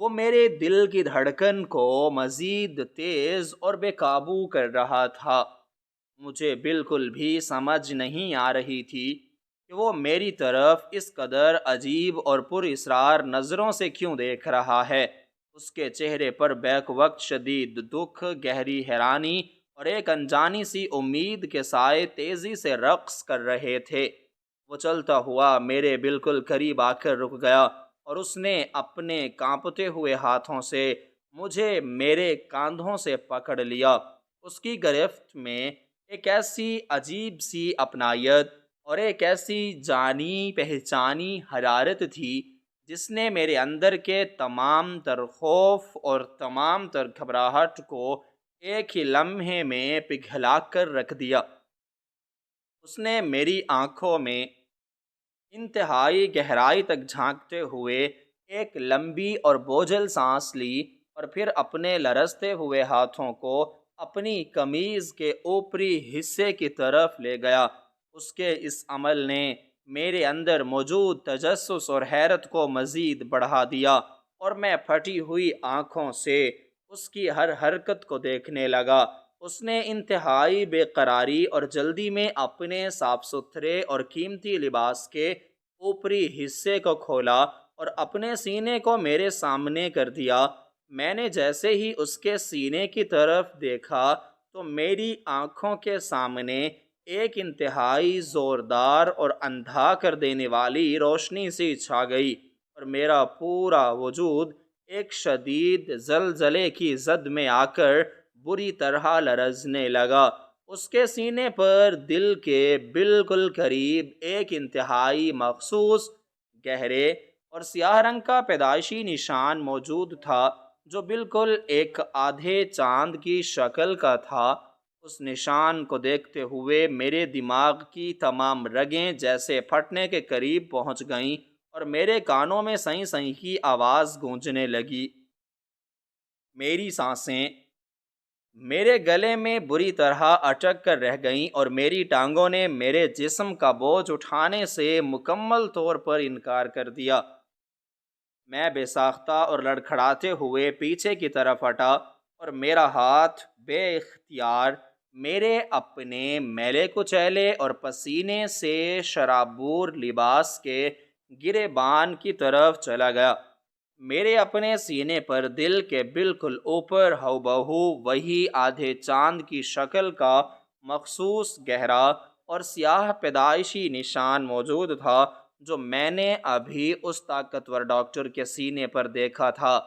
وہ میرے دل کی دھڑکن کو مزید تیز اور بے قابو کر رہا تھا۔ مجھے بالکل بھی سمجھ نہیں آ رہی تھی کہ وہ میری طرف اس قدر عجیب اور پر اسرار نظروں سے کیوں دیکھ رہا ہے۔ اس کے چہرے پر بیک وقت شدید دکھ، گہری حیرانی اور ایک انجانی سی امید کے سائے تیزی سے رقص کر رہے تھے۔ وہ چلتا ہوا میرے بالکل قریب آ کر رک گیا، اور اس نے اپنے کانپتے ہوئے ہاتھوں سے مجھے میرے کاندھوں سے پکڑ لیا۔ اس کی گرفت میں ایک ایسی عجیب سی اپنائیت اور ایک ایسی جانی پہچانی حرارت تھی جس نے میرے اندر کے تمام تر خوف اور تمام تر گھبراہٹ کو ایک ہی لمحے میں پگھلا کر رکھ دیا۔ اس نے میری آنکھوں میں انتہائی گہرائی تک جھانکتے ہوئے ایک لمبی اور بوجھل سانس لی، اور پھر اپنے لرزتے ہوئے ہاتھوں کو اپنی قمیض کے اوپری حصے کی طرف لے گیا۔ اس کے اس عمل نے میرے اندر موجود تجسس اور حیرت کو مزید بڑھا دیا، اور میں پھٹی ہوئی آنکھوں سے اس کی ہر حرکت کو دیکھنے لگا۔ اس نے انتہائی بے قراری اور جلدی میں اپنے صاف ستھرے اور قیمتی لباس کے اوپری حصے کو کھولا اور اپنے سینے کو میرے سامنے کر دیا۔ میں نے جیسے ہی اس کے سینے کی طرف دیکھا تو میری آنکھوں کے سامنے ایک انتہائی زوردار اور اندھا کر دینے والی روشنی سی چھا گئی، اور میرا پورا وجود ایک شدید زلزلے کی زد میں آ کر بری طرح لرزنے لگا۔ اس کے سینے پر دل کے بالکل قریب ایک انتہائی مخصوص، گہرے اور سیاہ رنگ کا پیدائشی نشان موجود تھا جو بالکل ایک آدھے چاند کی شکل کا تھا۔ اس نشان کو دیکھتے ہوئے میرے دماغ کی تمام رگیں جیسے پھٹنے کے قریب پہنچ گئیں، اور میرے کانوں میں سیں سیں کی آواز گونجنے لگی۔ میری سانسیں میرے گلے میں بری طرح اٹک کر رہ گئیں، اور میری ٹانگوں نے میرے جسم کا بوجھ اٹھانے سے مکمل طور پر انکار کر دیا۔ میں بے ساختہ اور لڑکھڑاتے ہوئے پیچھے کی طرف ہٹا، اور میرا ہاتھ بے اختیار میرے اپنے میلے کچیلے اور پسینے سے شرابور لباس کے گریبان کی طرف چلا گیا۔ میرے اپنے سینے پر دل کے بالکل اوپر ہو بہو وہی آدھے چاند کی شکل کا مخصوص گہرا اور سیاہ پیدائشی نشان موجود تھا جو میں نے ابھی اس طاقتور ڈاکٹر کے سینے پر دیکھا تھا۔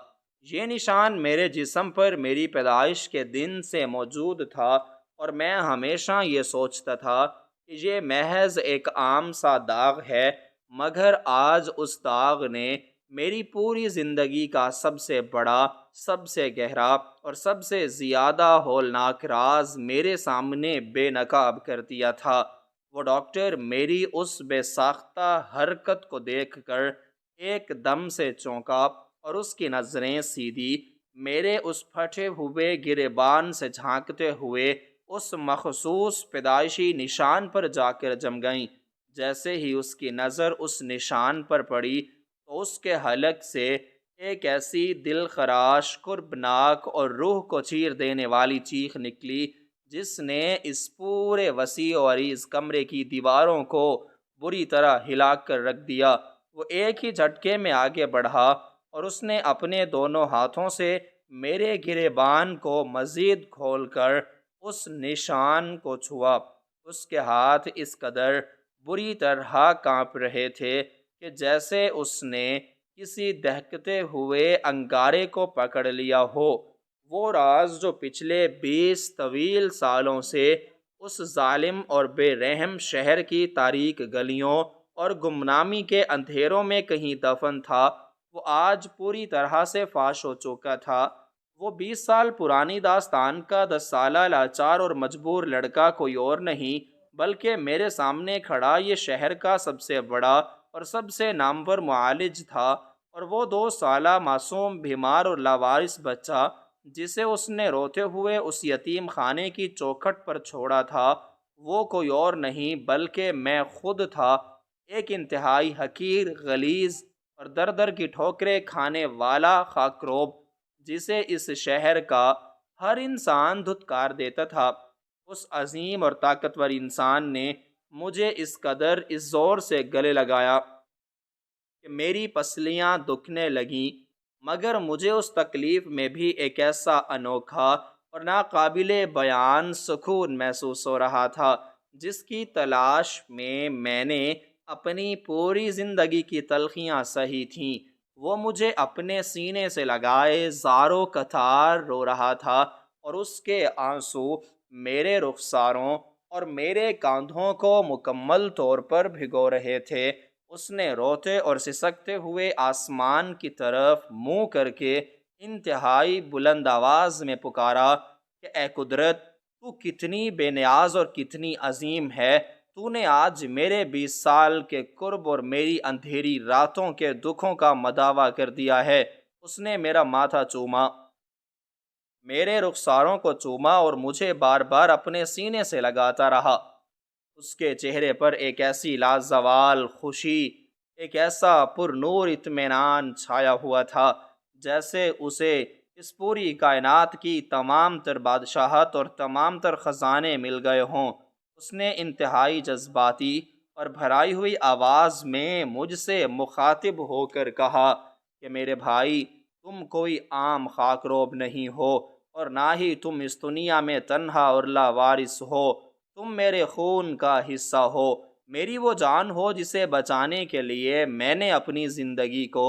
یہ نشان میرے جسم پر میری پیدائش کے دن سے موجود تھا، اور میں ہمیشہ یہ سوچتا تھا کہ یہ محض ایک عام سا داغ ہے، مگر آج اس داغ نے میری پوری زندگی کا سب سے بڑا، سب سے گہرا اور سب سے زیادہ ہولناک راز میرے سامنے بے نقاب کر دیا تھا۔ وہ ڈاکٹر میری اس بے ساختہ حرکت کو دیکھ کر ایک دم سے چونکا اور اس کی نظریں سیدھی میرے اس پھٹے ہوئے گریبان سے جھانکتے ہوئے اس مخصوص پیدائشی نشان پر جا کر جم گئیں۔ جیسے ہی اس کی نظر اس نشان پر پڑی تو اس کے حلق سے ایک ایسی دل خراش، کربناک اور روح کو چیر دینے والی چیخ نکلی جس نے اس پورے وسیع و عریض کمرے کی دیواروں کو بری طرح ہلا کر رکھ دیا۔ وہ ایک ہی جھٹکے میں آگے بڑھا اور اس نے اپنے دونوں ہاتھوں سے میرے گریبان کو مزید کھول کر اس نشان کو چھوا۔ اس کے ہاتھ اس قدر بری طرح کانپ رہے تھے کہ جیسے اس نے کسی دہکتے ہوئے انگارے کو پکڑ لیا ہو۔ وہ راز جو پچھلے 20 طویل سالوں سے اس ظالم اور بے رحم شہر کی تاریک گلیوں اور گمنامی کے اندھیروں میں کہیں دفن تھا، وہ آج پوری طرح سے فاش ہو چکا تھا۔ وہ 20 سال پرانی داستان کا 10 سالہ لاچار اور مجبور لڑکا کوئی اور نہیں بلکہ میرے سامنے کھڑا یہ شہر کا سب سے بڑا اور سب سے نامور معالج تھا، اور وہ 2 سالہ معصوم، بیمار اور لاوارث بچہ جسے اس نے روتے ہوئے اس یتیم خانے کی چوکھٹ پر چھوڑا تھا، وہ کوئی اور نہیں بلکہ میں خود تھا، ایک انتہائی حقیر، غلیظ اور در در کی ٹھوکریں کھانے والا خاکروب جسے اس شہر کا ہر انسان دھتکار دیتا تھا۔ اس عظیم اور طاقتور انسان نے مجھے اس قدر اس زور سے گلے لگایا کہ میری پسلیاں دکھنے لگیں، مگر مجھے اس تکلیف میں بھی ایک ایسا انوکھا اور ناقابل بیان سکون محسوس ہو رہا تھا جس کی تلاش میں نے اپنی پوری زندگی کی تلخیاں سہی تھیں۔ وہ مجھے اپنے سینے سے لگائے زاروں قطار رو رہا تھا اور اس کے آنسو میرے رخساروں اور میرے کاندھوں کو مکمل طور پر بھگو رہے تھے۔ اس نے روتے اور سسکتے ہوئے آسمان کی طرف منہ کر کے انتہائی بلند آواز میں پکارا کہ اے قدرت، تو کتنی بے نیاز اور کتنی عظیم ہے۔ تو نے آج میرے 20 سال کے کرب اور میری اندھیری راتوں کے دکھوں کا مداوع کر دیا ہے۔ اس نے میرا ماتھا چوما، میرے رخساروں کو چوما اور مجھے بار بار اپنے سینے سے لگاتا رہا۔ اس کے چہرے پر ایک ایسی لازوال خوشی، ایک ایسا پر نور اطمینان چھایا ہوا تھا جیسے اسے اس پوری کائنات کی تمام تر بادشاہت اور تمام تر خزانے مل گئے ہوں۔ اس نے انتہائی جذباتی اور بھرائی ہوئی آواز میں مجھ سے مخاطب ہو کر کہا کہ میرے بھائی، تم کوئی عام خاکروب نہیں ہو اور نہ ہی تم اس دنیا میں تنہا اور لاوارث ہو۔ تم میرے خون کا حصہ ہو، میری وہ جان ہو جسے بچانے کے لیے میں نے اپنی زندگی کو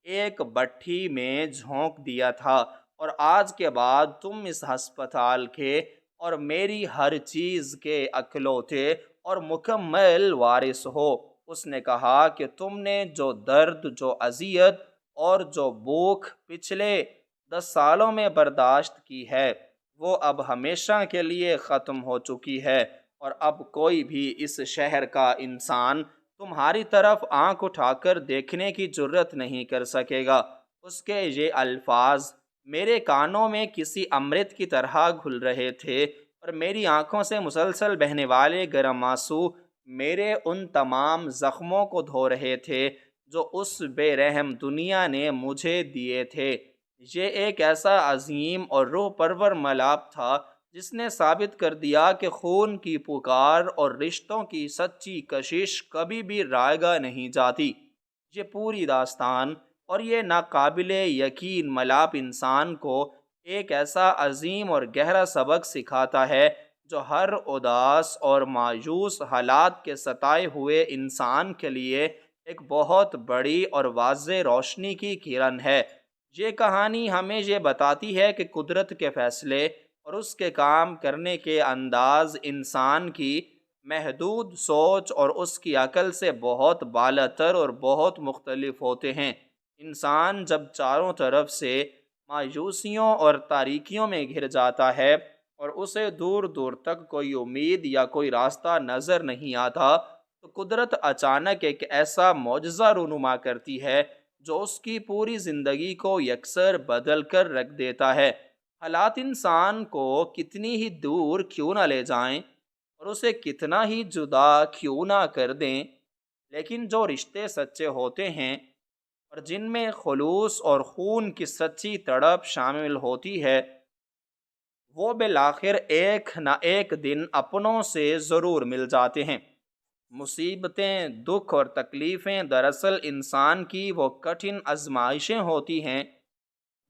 ایک بٹھی میں جھونک دیا تھا، اور آج کے بعد تم اس ہسپتال کے اور میری ہر چیز کے اکلوتے اور مکمل وارث ہو۔ اس نے کہا کہ تم نے جو درد، جو اذیت اور جو بھوک پچھلے 10 سالوں میں برداشت کی ہے وہ اب ہمیشہ کے لیے ختم ہو چکی ہے، اور اب کوئی بھی اس شہر کا انسان تمہاری طرف آنکھ اٹھا کر دیکھنے کی جرت نہیں کر سکے گا۔ اس کے یہ الفاظ میرے کانوں میں کسی امرت کی طرح گھل رہے تھے، اور میری آنکھوں سے مسلسل بہنے والے گرم آنسو میرے ان تمام زخموں کو دھو رہے تھے جو اس بے رحم دنیا نے مجھے دیے تھے۔ یہ ایک ایسا عظیم اور روح پرور ملاپ تھا جس نے ثابت کر دیا کہ خون کی پکار اور رشتوں کی سچی کشش کبھی بھی رائے گاہ نہیں جاتی۔ یہ پوری داستان اور یہ ناقابل یقین ملاپ انسان کو ایک ایسا عظیم اور گہرا سبق سکھاتا ہے جو ہر اداس اور مایوس حالات کے ستائے ہوئے انسان کے لیے ایک بہت بڑی اور واضح روشنی کی کرن ہے۔ یہ کہانی ہمیں یہ بتاتی ہے کہ قدرت کے فیصلے اور اس کے کام کرنے کے انداز انسان کی محدود سوچ اور اس کی عقل سے بہت بالاتر اور بہت مختلف ہوتے ہیں۔ انسان جب چاروں طرف سے مایوسیوں اور تاریکیوں میں گھر جاتا ہے اور اسے دور دور تک کوئی امید یا کوئی راستہ نظر نہیں آتا، تو قدرت اچانک ایک ایسا معجزہ رونما کرتی ہے جو اس کی پوری زندگی کو یکسر بدل کر رکھ دیتا ہے۔ حالات انسان کو کتنی ہی دور کیوں نہ لے جائیں اور اسے کتنا ہی جدا کیوں نہ کر دیں، لیکن جو رشتے سچے ہوتے ہیں اور جن میں خلوص اور خون کی سچی تڑپ شامل ہوتی ہے، وہ بالآخر ایک نہ ایک دن اپنوں سے ضرور مل جاتے ہیں۔ مصیبتیں، دکھ اور تکلیفیں دراصل انسان کی وہ کٹھن آزمائشیں ہوتی ہیں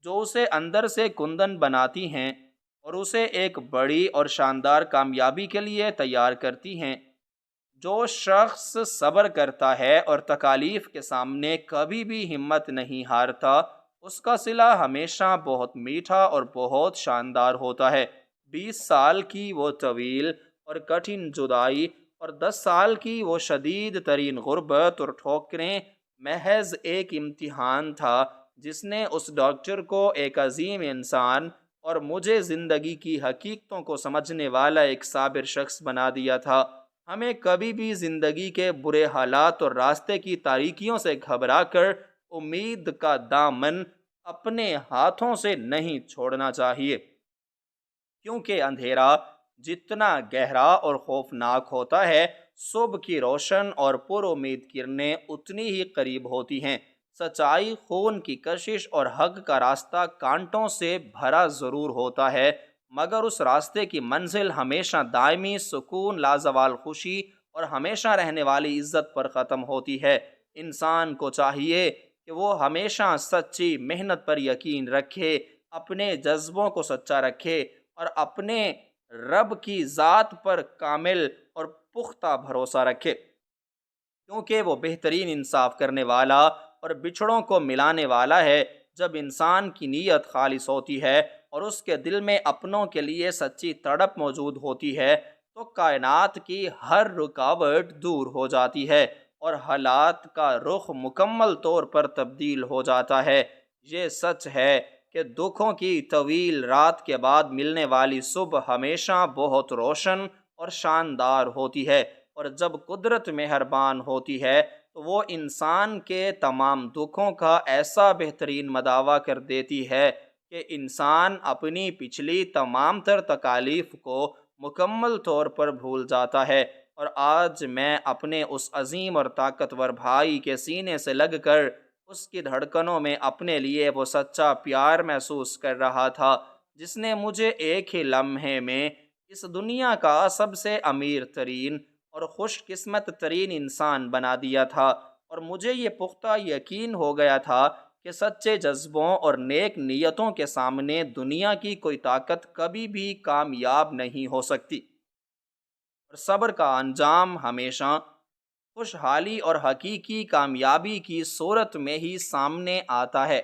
جو اسے اندر سے کندن بناتی ہیں اور اسے ایک بڑی اور شاندار کامیابی کے لیے تیار کرتی ہیں۔ جو شخص صبر کرتا ہے اور تکالیف کے سامنے کبھی بھی ہمت نہیں ہارتا، اس کا صلہ ہمیشہ بہت میٹھا اور بہت شاندار ہوتا ہے۔ 20 سال کی وہ طویل اور کٹھن جدائی اور 10 سال کی وہ شدید ترین غربت اور ٹھوکریں محض ایک امتحان تھا جس نے اس ڈاکٹر کو ایک عظیم انسان اور مجھے زندگی کی حقیقتوں کو سمجھنے والا ایک صابر شخص بنا دیا تھا۔ ہمیں کبھی بھی زندگی کے برے حالات اور راستے کی تاریکیوں سے گھبرا کر امید کا دامن اپنے ہاتھوں سے نہیں چھوڑنا چاہیے، کیونکہ اندھیرا جتنا گہرا اور خوفناک ہوتا ہے، صبح کی روشن اور پر امید کرنیں اتنی ہی قریب ہوتی ہیں۔ سچائی، خون کی کشش اور حق کا راستہ کانٹوں سے بھرا ضرور ہوتا ہے، مگر اس راستے کی منزل ہمیشہ دائمی سکون، لازوال خوشی اور ہمیشہ رہنے والی عزت پر ختم ہوتی ہے۔ انسان کو چاہیے کہ وہ ہمیشہ سچی محنت پر یقین رکھے، اپنے جذبوں کو سچا رکھے اور اپنے رب کی ذات پر کامل اور پختہ بھروسہ رکھے، کیونکہ وہ بہترین انصاف کرنے والا اور بچھڑوں کو ملانے والا ہے۔ جب انسان کی نیت خالص ہوتی ہے اور اس کے دل میں اپنوں کے لیے سچی تڑپ موجود ہوتی ہے، تو کائنات کی ہر رکاوٹ دور ہو جاتی ہے اور حالات کا رخ مکمل طور پر تبدیل ہو جاتا ہے۔ یہ سچ ہے کہ دکھوں کی طویل رات کے بعد ملنے والی صبح ہمیشہ بہت روشن اور شاندار ہوتی ہے، اور جب قدرت مہربان ہوتی ہے تو وہ انسان کے تمام دکھوں کا ایسا بہترین مداوع کر دیتی ہے کہ انسان اپنی پچھلی تمام تر تکالیف کو مکمل طور پر بھول جاتا ہے۔ اور آج میں اپنے اس عظیم اور طاقتور بھائی کے سینے سے لگ کر اس کی دھڑکنوں میں اپنے لیے وہ سچا پیار محسوس کر رہا تھا جس نے مجھے ایک ہی لمحے میں اس دنیا کا سب سے امیر ترین اور خوش قسمت ترین انسان بنا دیا تھا، اور مجھے یہ پختہ یقین ہو گیا تھا کہ سچے جذبوں اور نیک نیتوں کے سامنے دنیا کی کوئی طاقت کبھی بھی کامیاب نہیں ہو سکتی، اور صبر کا انجام ہمیشہ خوشحالی اور حقیقی کامیابی کی صورت میں ہی سامنے آتا ہے۔